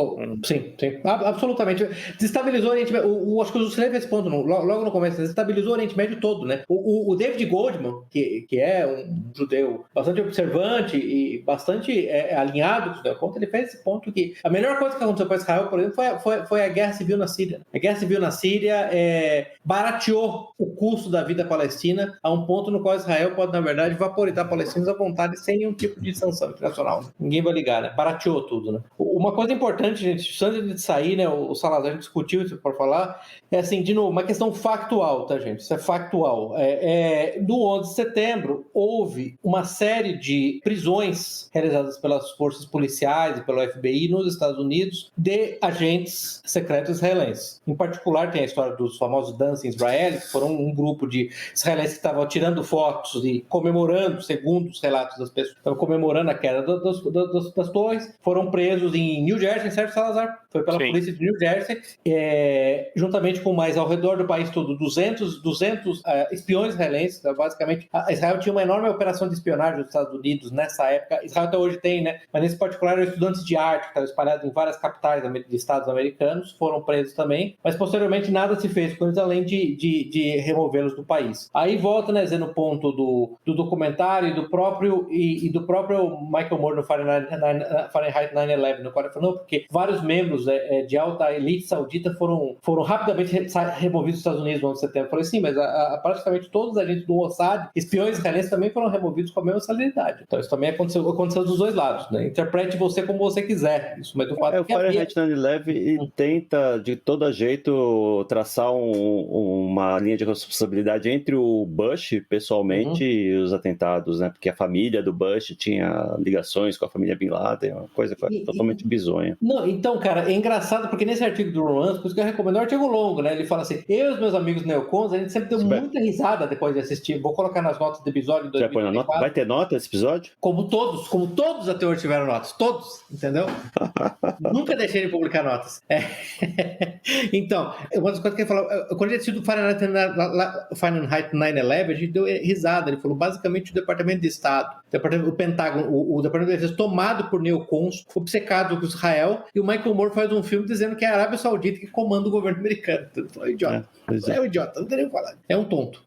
Sim, absolutamente. Desestabilizou o Oriente Médio. Acho que o Juscelino fez esse ponto logo no começo, desestabilizou o Oriente Médio todo, né? O David Goldman, que é um judeu bastante observante e bastante alinhado com os neocontos, ele fez esse ponto que a melhor coisa que aconteceu para Israel, por exemplo, foi a guerra civil na Síria. A guerra civil na Síria barateou o custo da vida palestina a um ponto no qual Israel pode, na verdade, vaporizar palestinos à vontade sem nenhum tipo de sanção internacional. Ninguém vai ligar, né? Barateou tudo, né? Uma coisa importante, gente, antes de sair, né, o Salazar, a gente discutiu isso por falar, assim, de novo, uma questão factual, tá, gente? Isso é factual. No 11 de setembro, houve uma série de prisões realizadas pelas forças policiais e pelo FBI nos Estados Unidos de agentes secretos israelenses. Em particular, tem a história dos famosos Dancing Israelis, que foram um grupo de israelenses que estavam tirando fotos e comemorando, segundo os relatos das pessoas, estavam comemorando a queda das torres, foram presos em New Jersey, certo, Salazar? Foi pela polícia de New Jersey, juntamente com mais ao redor do país todo, 200 espiões israelenses. Então, basicamente, Israel tinha uma enorme operação de espionagem dos Estados Unidos nessa época. Israel até hoje tem, né? Mas nesse particular, eram estudantes de arte que estavam espalhados em várias capitais de estados americanos, foram presos também, mas posteriormente nada se fez com eles além de removê-los do país. Aí volta, né, Zé, no ponto do documentário e do próprio Michael Moore no Fahrenheit 9/11, no qual ele falou, porque vários membros de alta elite saudita foram rapidamente removidos dos Estados Unidos no 11 de setembro. Eu falei, sim, mas praticamente todos os agentes do Mossad, espiões israelenses, também foram removidos com a mesma celeridade. Então isso também aconteceu dos dois lados, né? Interprete você como você quiser. Isso, mas do fato o Fahrenheit 9/11 tenta de todo jeito traçar uma linha de responsabilidade entre o Bush, pessoalmente, e os atentados, né? Porque a família do Bush tinha ligações com a família Bin Laden, uma coisa totalmente bizonha. Não, então, cara, é engraçado porque nesse artigo do Romance, por isso que eu recomendo, é um artigo longo, né? Ele fala assim, eu e os meus amigos neocons, a gente sempre deu muita risada depois de assistir. Vou colocar nas notas do episódio 2024. Vai ter nota esse episódio? Como todos até hoje tiveram notas. Todos, entendeu? Nunca deixei de publicar notas. Então, uma das coisas que ele falou, quando ele assistiu do Fahrenheit 9/11, a gente deu risada. Ele falou, basicamente, o Departamento de Estado, o Pentágono, o Departamento de Defesa tomado por neocons, obcecado com Israel, e o Michael Moore faz um filme dizendo que é a Arábia Saudita que comanda o governo americano. Ele falou, idiota. É um idiota, não tem nem o que falar. É um tonto.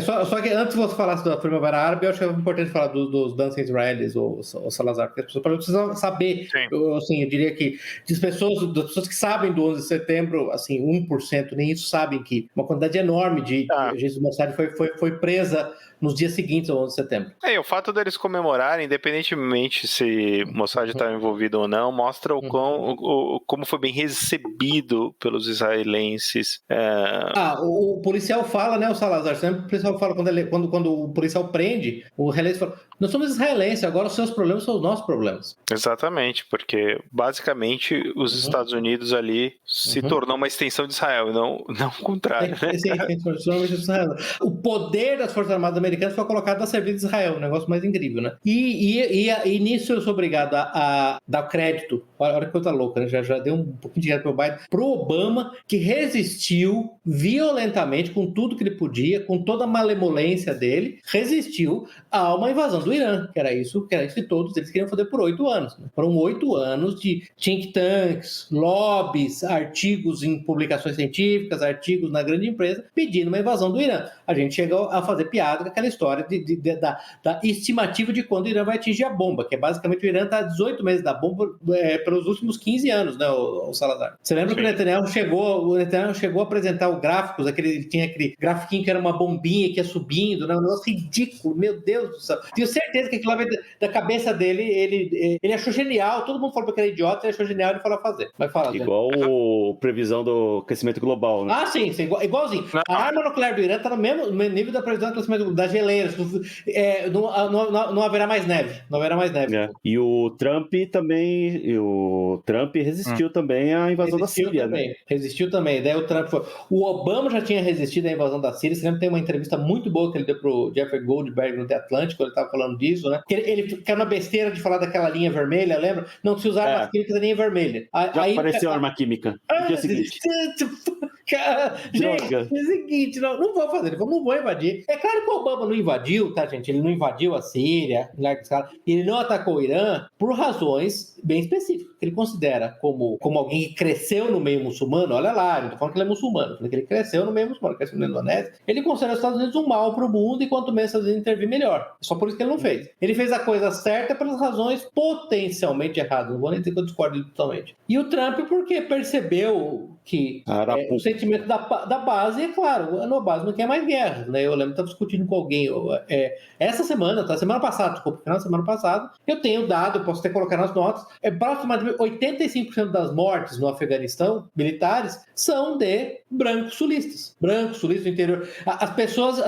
Só que antes de você falar da Primavera Árabe, eu acho que é importante falar dos Dancing Israelis ou Salazar, porque as pessoas precisam saber. Eu diria que das pessoas que sabem do 11 de setembro, assim, 1%, nem isso sabem que uma quantidade enorme de agentes do Mossad foi presa nos dias seguintes ao 11 de setembro. O fato deles comemorarem, independentemente se o Mossad estava envolvido ou não, mostra como foi bem recebido pelos israelenses. O policial fala, né, o Salazar, sempre o policial fala, quando o policial prende, o israelense fala, nós somos israelenses, agora os seus problemas são os nossos problemas. Exatamente, porque basicamente os Estados Unidos ali se tornou uma extensão de Israel, não o contrário. O poder das Forças Armadas Americanas foi colocado a serviço de Israel, um negócio mais incrível, né? E nisso eu sou obrigado a dar crédito, olha que coisa louca, né? Já deu um pouquinho de crédito pro Obama, que resistiu violentamente, com tudo que ele podia, com toda a malemolência dele, resistiu a uma invasão do Irã, que era isso que todos eles queriam fazer por 8 anos. Né? Foram 8 anos de think tanks, lobbies, artigos em publicações científicas, artigos na grande empresa, pedindo interferir numa invasão do Irã. A gente chegou a fazer piada com aquela história da estimativa de quando o Irã vai atingir a bomba, que é basicamente o Irã está a 18 meses da bomba pelos últimos 15 anos, né, o Salazar? Você lembra que o Netanyahu chegou a apresentar o gráficos, ele tinha aquele grafiquinho que era uma bombinha que ia subindo, né, um negócio ridículo, meu Deus do céu. Tenho certeza que aquilo lá da cabeça dele, ele achou genial, todo mundo falou que era idiota, ele achou genial, ele falou a fazer. Vai falar. Igual a previsão do aquecimento global, né? Ah, sim, igualzinho. A arma nuclear do Irã está no mesmo nível da previsão do aquecimento das geleiras. Não haverá mais neve. Não haverá mais neve. É. E o Trump também. O Trump resistiu também à invasão da Síria, também, né? Resistiu também. Daí o Trump foi. O Obama já tinha resistido à invasão da Síria. Você lembra que tem uma entrevista muito boa que ele deu pro Jeffrey Goldberg no The Atlantic, quando ele estava falando disso, né? Que ele caiu na besteira de falar daquela linha vermelha, lembra? Não se usar armas químicas da linha vermelha. Já apareceu a arma química. No dia seguinte. Cara, gente, é o seguinte, não vou fazer, não vou invadir. É claro que o Obama não invadiu, tá, gente? Ele não invadiu a Síria, em larga escala. Ele não atacou o Irã por razões bem específicas. Ele considera como alguém que cresceu no meio muçulmano. Olha lá, não tô falando que ele é muçulmano, tô falando que ele cresceu no meio muçulmano, cresceu na Indonésia. Ele considera os Estados Unidos um mal pro mundo e quanto menos os Estados Unidos intervir, melhor. Só por isso que ele não fez. Ele fez a coisa certa pelas razões potencialmente erradas. Não vou nem dizer que eu discordo totalmente. E o Trump porque percebeu que o sentimento da base, é claro, a base não quer mais guerra, né? Eu lembro que estava discutindo com alguém essa semana, semana passada, desculpa, final da semana passada, eu tenho dado, eu posso até colocar nas notas, aproximadamente 85% das mortes no Afeganistão, militares, são de brancos sulistas do interior. As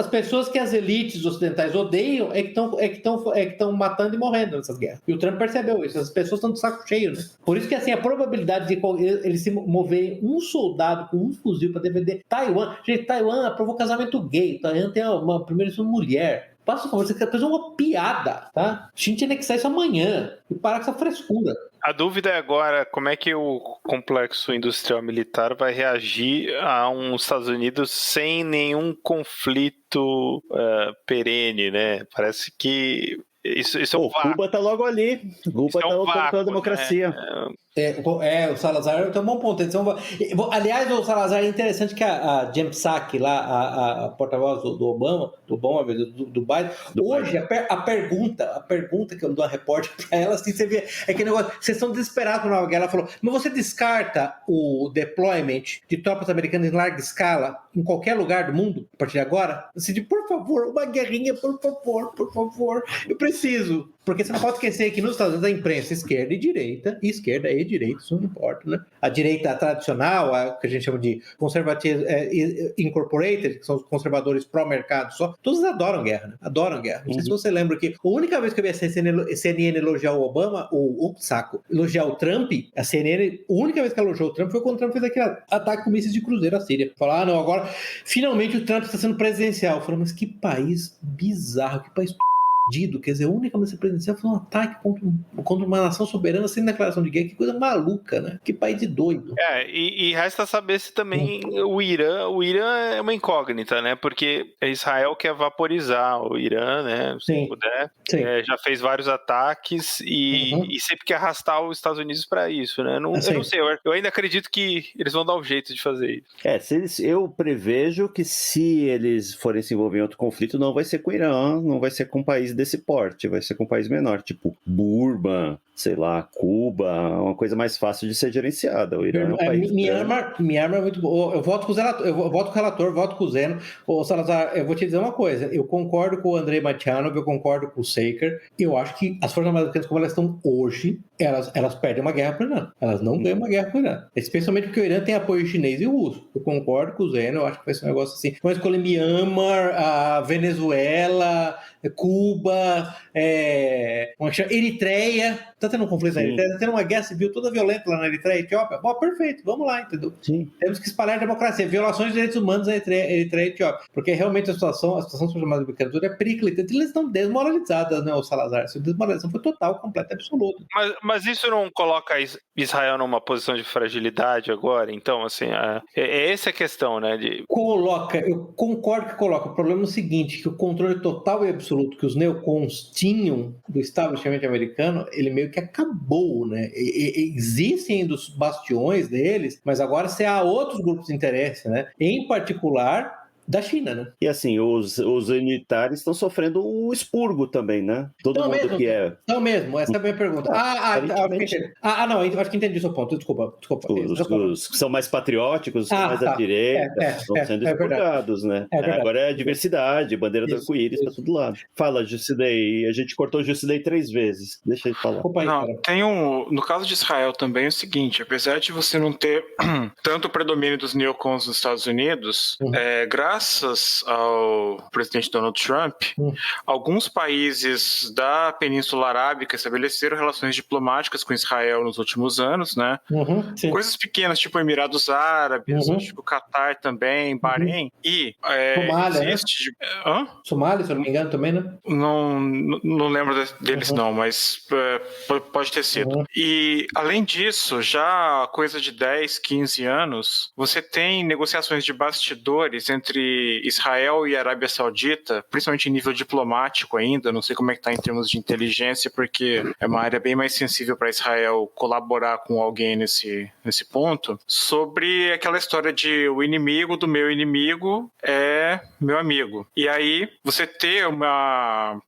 pessoas que as elites ocidentais odeiam é que estão matando e morrendo nessas guerras. E o Trump percebeu isso, as pessoas estão de saco cheio, né? Por isso que assim, a probabilidade de eles se moverem um soldado com um fuzil para defender Taiwan. Gente, Taiwan aprovou casamento gay. Taiwan tem uma primeira mulher. Passa por você que é uma piada, tá? A gente tinha que sair isso amanhã e parar com essa frescura. A dúvida é agora como é que o complexo industrial militar vai reagir a uns Estados Unidos sem nenhum conflito perene, né? Parece que isso é um vácuo. Cuba tá logo ali. Cuba tá lutando pela democracia. Né? O Salazar tem um bom ponto. Aliás, o Salazar é interessante que a Jen Psaki, lá, a porta-voz do Obama, do Biden, hoje a pergunta que eu dou a repórter para ela, assim, você vê, é que negócio, vocês estão desesperados por uma guerra. Ela falou, mas você descarta o deployment de tropas americanas em larga escala em qualquer lugar do mundo, a partir de agora? Você diz, por favor, uma guerrinha, por favor, eu preciso. Porque você não pode esquecer que nos Estados Unidos a imprensa esquerda e direita, isso não importa, né? A direita tradicional, a que a gente chama de conservative incorporated, que são os conservadores pró-mercado só, todos adoram guerra, né? Adoram guerra. Não sei se você lembra que a única vez que eu vi a CNN elogiar o Obama, elogiar o Trump, a CNN, a única vez que ela elogiou o Trump foi quando o Trump fez aquele ataque com mísseis de cruzeiro à Síria. Falar, não, agora finalmente o Trump está sendo presidencial. Eu falei, mas que país bizarro, que país quer dizer, a única missão presidencial foi um ataque contra uma nação soberana sem declaração de guerra. Que coisa maluca, né? Que país de doido. E resta saber se também o Irã é uma incógnita, né? Porque Israel quer vaporizar o Irã, né? Se puder. Já fez vários ataques e sempre quer arrastar os Estados Unidos para isso, né? Eu não sei, eu ainda acredito que eles vão dar um jeito de fazer isso. Eu prevejo que se eles forem se envolver em outro conflito, não vai ser com o Irã, não vai ser com um país desse porte, vai ser com um país menor, tipo Burma, sei lá, Cuba, uma coisa mais fácil de ser gerenciada. O Irã é um país... Myanmar é muito bom. Eu voto com o relator, voto com o Zeno. Ô, Salazar, eu vou te dizer uma coisa, eu concordo com o Andrei Matianov, eu concordo com o Saker, eu acho que as Forças Armadas americanas, como elas estão hoje, elas perdem uma guerra para o Irã. Elas não ganham uma guerra para o Irã. Especialmente porque o Irã tem apoio chinês e russo. Eu concordo com o Zeno, eu acho que vai ser um negócio assim. Vamos escolher Myanmar, a Venezuela, Cuba, Eritreia. Tá tendo um conflito na Eritreia, tá tendo uma guerra civil toda violenta lá na Eritreia, Etiópia. Bom, perfeito, vamos lá, entendeu? Sim. Temos que espalhar a democracia, violações de direitos humanos na Eritreia e Etiópia. Porque realmente a situação chamada de brincadeira é periclita. Eles estão desmoralizados, né, o Salazar? Essa desmoralização foi total, completa, absoluta. Mas isso não coloca Israel numa posição de fragilidade agora? Então, assim, essa é a questão, né? Eu concordo que coloca. O problema é o seguinte, que o controle total e absoluto que os neocons tinham do establishment americano, ele meio que acabou, né? Existem ainda os bastiões deles, mas agora se há outros grupos de interesse, né? Em particular, da China, né? E assim, os militares estão sofrendo um expurgo também, né? Todo mundo mesmo, que é... Não mesmo, essa é a minha pergunta. Não, acho que entendi o seu ponto, desculpa. Os que são mais patrióticos, são mais à direita, estão sendo expurgados, né? Agora é a diversidade, bandeira do arco-íris pra todo lado. Fala, Jusilei, a gente cortou o Jusilei 3 vezes, deixa ele falar. No caso de Israel também é o seguinte, apesar de você não ter tanto o predomínio dos neocons nos Estados Unidos, graças ao presidente Donald Trump, alguns países da Península Arábica estabeleceram relações diplomáticas com Israel nos últimos anos, né? Coisas pequenas, tipo Emirados Árabes, tipo Catar também, Bahrein, e Somália, existe... Somália, se eu não me engano, também, né? Não lembro deles não, mas pode ter sido. E, além disso, já há coisa de 10, 15 anos, você tem negociações de bastidores entre Israel e Arábia Saudita, principalmente em nível diplomático ainda, não sei como é que está em termos de inteligência, porque é uma área bem mais sensível para Israel colaborar com alguém nesse ponto, sobre aquela história de o inimigo do meu inimigo é meu amigo. E aí, você ter uma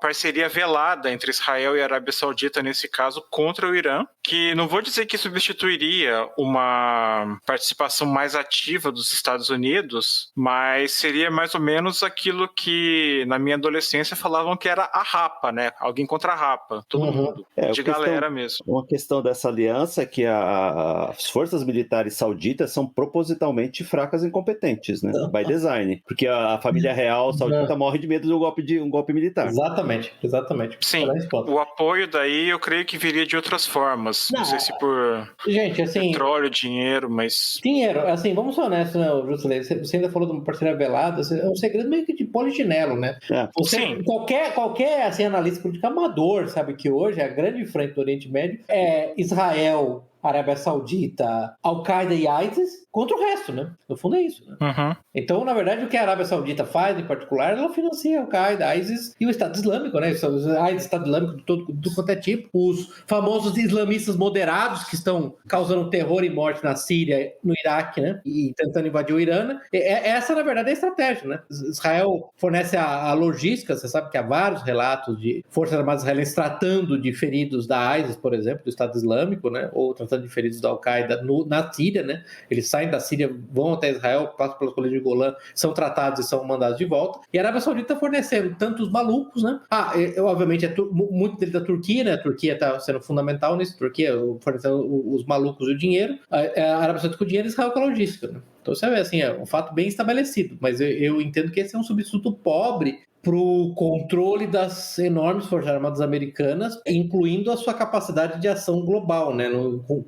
parceria velada entre Israel e Arábia Saudita, nesse caso, contra o Irã, que não vou dizer que substituiria uma participação mais ativa dos Estados Unidos, mas seria mais ou menos aquilo que na minha adolescência falavam que era a rapa, né? Alguém contra a rapa, todo mundo, de galera mesmo. Uma questão dessa aliança é que as forças militares sauditas são propositalmente fracas e incompetentes, né? By design, porque a família real saudita morre de medo de um golpe militar. Exatamente. Sim, o apoio daí eu creio que viria de outras formas. Não sei se por petróleo, dinheiro, mas... Dinheiro, assim, vamos ser honestos, né, Jusilei? Você ainda falou de uma parceria velada, é um segredo meio que de polichinelo, né? Qualquer assim, analista político amador sabe que hoje a grande frente do Oriente Médio é Israel, Arábia Saudita, Al-Qaeda e ISIS contra o resto, né? No fundo é isso, né? Então, na verdade, o que a Arábia Saudita faz, em particular, ela financia Al-Qaeda, ISIS e o Estado Islâmico, né? O Estado Islâmico de todo quanto é tipo. Os famosos islamistas moderados que estão causando terror e morte na Síria, no Iraque, né? E tentando invadir o Irã. Essa, na verdade, é a estratégia, né? Israel fornece a logística, você sabe que há vários relatos de forças armadas israelenses tratando de feridos da ISIS, por exemplo, do Estado Islâmico, né? Ou tratando de feridos da Al-Qaeda na Síria, né? Eles saem da Síria, vão até Israel, passam pelas colinas de Golã, são tratados e são mandados de volta. E a Arábia Saudita fornecendo tanto os malucos, né? Obviamente, muito dele da Turquia, né? A Turquia está sendo fundamental nisso. A Turquia fornecendo os malucos e o dinheiro. A Arábia Saudita com o dinheiro e Israel com a logística, né? Então, você vê, assim, é um fato bem estabelecido. Mas eu entendo que esse é um substituto pobre para o controle das enormes forças armadas americanas, incluindo a sua capacidade de ação global, né,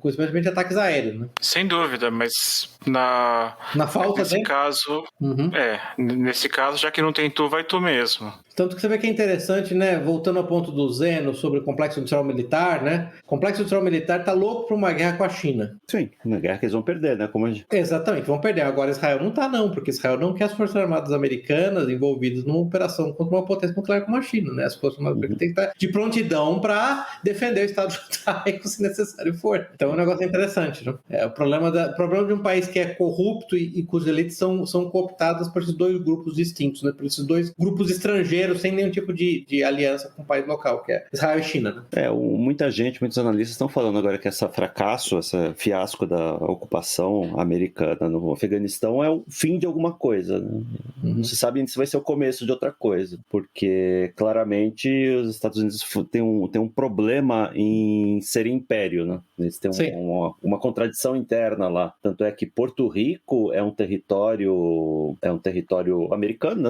especialmente ataques aéreos, né? Sem dúvida, mas na falta nesse caso, nesse caso, já que não tem tu, vai tu mesmo. Tanto que você vê que é interessante, né, voltando ao ponto do Zeno sobre o complexo industrial militar, né, o complexo industrial militar tá louco para uma guerra com a China. Sim, uma guerra que eles vão perder, né? Exatamente, vão perder. Agora Israel não tá não, porque Israel não quer as forças armadas americanas envolvidas numa operação contra uma potência nuclear como a China, né? As forças armadas americanas têm que estar de prontidão para defender o Estado judaico se necessário for. Então é um negócio interessante, né? O problema de um país que é corrupto e cujas elites são cooptadas por esses dois grupos distintos, né? Por esses dois grupos estrangeiros sem nenhum tipo de aliança com o país local, que é Israel e China, né? Muitos analistas estão falando agora que esse fiasco da ocupação americana no Afeganistão é o fim de alguma coisa, né? Não se sabe se vai ser o começo de outra coisa, porque claramente os Estados Unidos têm um problema em ser império, né? Eles têm uma contradição interna lá. Tanto é que Porto Rico é um território americano, né?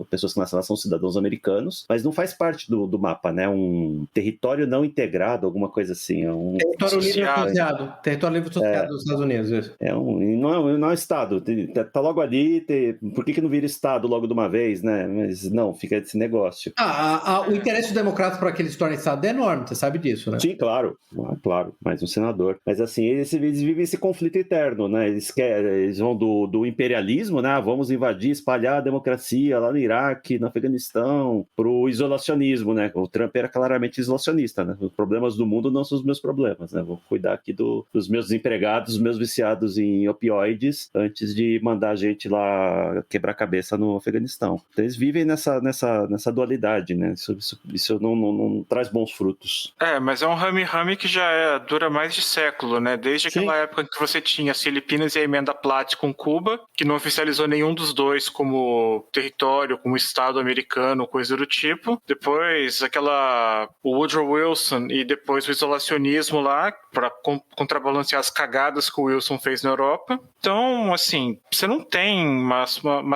Pessoas que nascem lá são cidadãos americanos, mas não faz parte do mapa, né? Um território não integrado, alguma coisa assim. Território livre associado. Território livre associado dos Estados Unidos. Não é um estado. Tá logo ali. Por que não vira estado logo de uma vez, né? Mas não, fica esse negócio. O interesse dos democratas para que eles se tornem Estado é enorme, você sabe disso, né? Sim, claro, mais um senador. Mas assim, eles vivem esse conflito eterno, né? Eles vão do imperialismo, né? Vamos invadir, espalhar a democracia lá no Iraque, no Afeganistão, pro isolacionismo, né? O Trump era claramente isolacionista, né? Os problemas do mundo não são os meus problemas, né? Vou cuidar aqui dos meus desempregados, dos meus viciados em opioides, antes de mandar a gente lá quebrar a cabeça no Afeganistão. Então, eles vivem nessa dualidade, né? Isso não traz bons frutos. Mas é um rame-rame que já dura mais de século, né? Desde aquela época que você tinha as Filipinas e a emenda Platt com Cuba, que não oficializou nenhum dos dois como território, como Estado americano, coisa do tipo. Depois, o Woodrow Wilson e depois o isolacionismo lá, para contrabalancear as cagadas que o Wilson fez na Europa. Então, assim, você não tem uma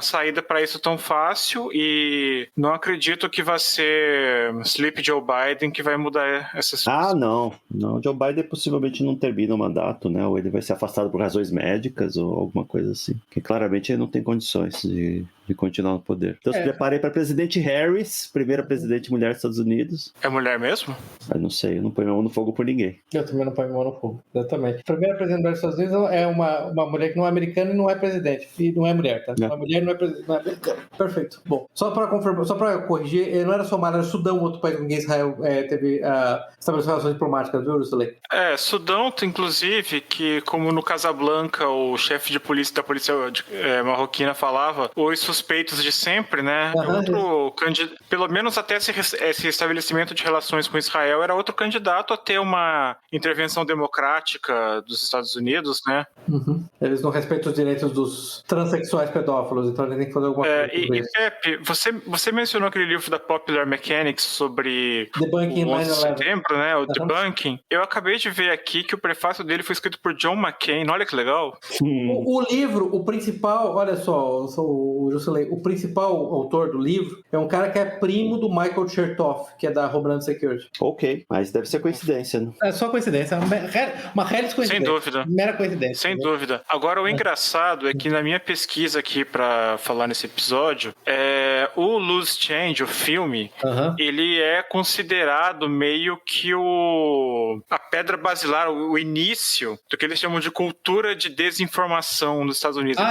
saída para isso tão fácil e não acredito que vai ser Sleep Joe Biden que vai mudar essa situação. Não. Joe Biden possivelmente não termina o mandato, né? Ou ele vai ser afastado por razões médicas ou alguma coisa assim. Que claramente ele não tem condições de continuar no poder. Então se preparei para presidente Harris, primeira presidente mulher dos Estados Unidos. É mulher mesmo? Eu não sei, eu não ponho minha mão no fogo por ninguém. Eu também não ponho minha mão no fogo, exatamente. A primeira presidente dos Estados Unidos é uma mulher que não é americana e não é presidente. E não é mulher, tá? Uma mulher não é presidente, não é americana. Perfeito. Bom, só para confirmar, só para corrigir, não era Somália, era Sudão, outro país com quem Israel teve estabeleceu relações diplomáticas, viu, Rusulei? Sudão, inclusive, que como no Casablanca o chefe de polícia da polícia marroquina falava, os suspeitos de sempre, né? Pelo menos até esse estabelecimento de relações com Israel era outro candidato a ter uma intervenção democrática dos Estados Unidos, né? Uhum. Eles não respeitam os direitos dos transexuais pedófilos, então eles têm que fazer alguma coisa. E Pepe, você mencionou aquele livro da Popular Mechanics sobre Debunking o 11 de setembro, né? O Debunking. Eu acabei de ver aqui que o prefácio dele foi escrito por John McCain. Olha que legal. O livro, o principal, olha só, o principal autor do livro é um cara que é primo do Michael Chertoff, que é da Homeland Security. Ok, mas deve ser coincidência, né? É só coincidência, uma reles coincidência. Sem dúvida. Mera coincidência. Sem dúvida. Agora, o engraçado é que na minha pesquisa aqui pra falar nesse episódio, o Loose Change, o filme, ele é considerado meio que a pedra basilar, o início do que eles chamam de cultura de desinformação nos Estados Unidos.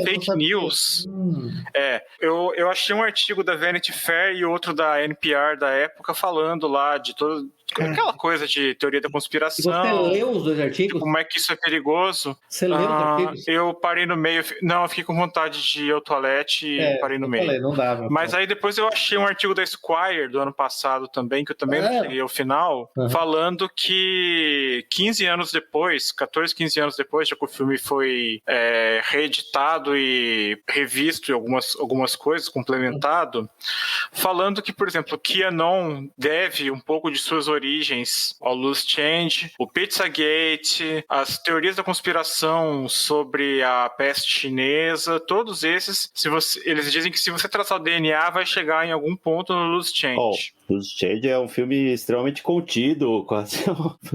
Fake news. Eu achei um artigo da Vanity Fair e outro da NPR da época falando lá de todo... Aquela coisa de teoria da conspiração. Você leu os dois artigos? Como é que isso é perigoso? Você leu os artigos? Eu parei no meio. Não, eu fiquei com vontade de ir ao toalete e parei no meio. Falei, não dava. Mas aí depois eu achei um artigo da Esquire do ano passado também, que eu também não cheguei ao final, falando que 15 anos depois, 14, 15 anos depois, já que o filme foi reeditado e revisto e algumas coisas, complementado, falando que, por exemplo, QAnon deve um pouco de suas origens ao Loose Change, o Pizzagate, as teorias da conspiração sobre a peste chinesa, todos esses, eles dizem que se você traçar o DNA, vai chegar em algum ponto no Loose Change. Loose Change é um filme extremamente contido, quase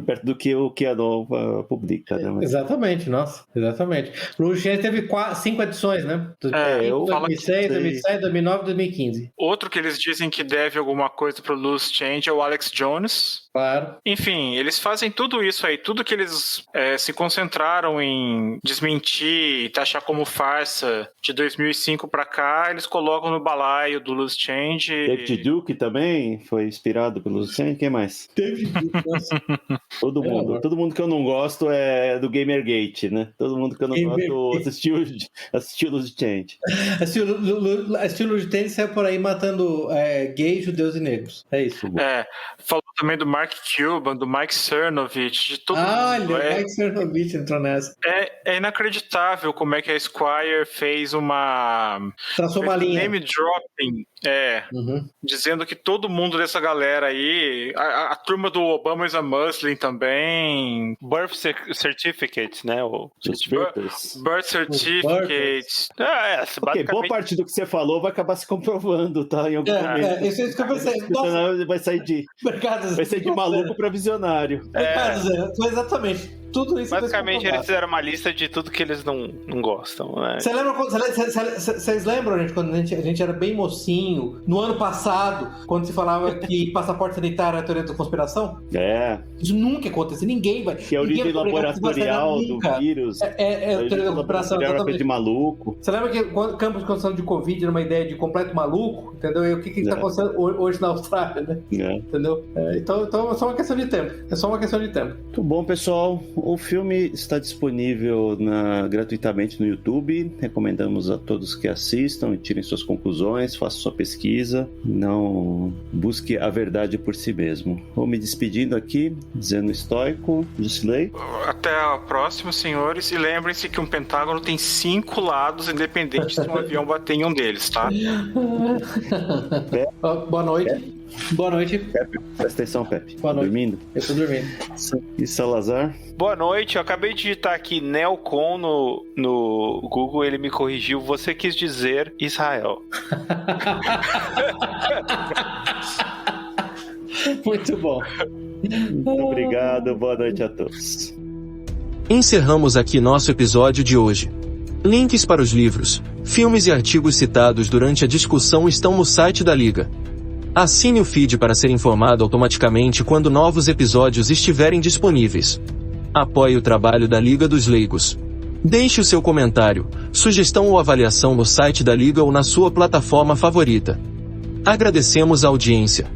perto do que o QAnon publica, né? Exatamente, exatamente. Loose Change teve 5 edições, né? 2006, 2007, 2009 e 2015. Outro que eles dizem que deve alguma coisa pro Loose Change é o Alex Jones. Claro. Enfim, eles fazem tudo isso aí, tudo que eles se concentraram em desmentir e taxar como farsa de 2005 pra cá, eles colocam no balaio do Loose Change. David Duke também foi inspirado pelo Loose Change, quem mais? David Duke, nossa. Todo mundo que eu não gosto é do Gamergate, né? Todo mundo que eu não gosto assistiu Loose Change. Assistiu Loose Change e saiu por aí matando gays, judeus e negros. É isso. Falou também do Mark Cuban, do Mike Cernovich, de todo mundo. Olha, o Mike Cernovich entrou nessa. É inacreditável como é que a Esquire fez traçou uma linha. Name dropping. Dizendo que todo mundo dessa galera aí, a turma do Obama is a Muslim também. Birth Certificate, né? Birth Certificate. Boa parte do que você falou vai acabar se comprovando, tá? Em algum momento. Isso que eu pensei. Vai sair de maluco pra visionário. Exatamente. tudo isso. Basicamente, eles fizeram uma lista de tudo que eles não gostam, né? Vocês lembram, gente, quando a gente era bem mocinho, no ano passado, quando se falava que passaporte sanitário era teoria da conspiração? Isso nunca aconteceu, ninguém vai... Que é a origem laboratorial do vírus. É teoria da conspiração, exatamente. De maluco. Você lembra que o campo de condição de Covid era uma ideia de completo maluco? Entendeu? E o que está acontecendo hoje na Austrália, né? Entendeu? Então é só uma questão de tempo. Muito bom, pessoal. O filme está disponível gratuitamente no YouTube. Recomendamos a todos que assistam e tirem suas conclusões, façam sua pesquisa. Não busque a verdade por si mesmo. Vou me despedindo aqui, dizendo estoico, Jusilei. Até a próxima, senhores. E lembrem-se que um pentágono tem 5 lados, independente se um avião bater em um deles, tá? Boa noite. Boa noite. Pepe, presta atenção, Pepe. Boa noite. Dormindo? Eu tô dormindo. E Salazar? Boa noite, eu acabei de digitar aqui Neocon no Google, ele me corrigiu. Você quis dizer Israel. Muito bom. Muito obrigado, boa noite a todos. Encerramos aqui nosso episódio de hoje. Links para os livros, filmes e artigos citados durante a discussão estão no site da Liga. Assine o feed para ser informado automaticamente quando novos episódios estiverem disponíveis. Apoie o trabalho da Liga dos Leigos. Deixe o seu comentário, sugestão ou avaliação no site da Liga ou na sua plataforma favorita. Agradecemos a audiência.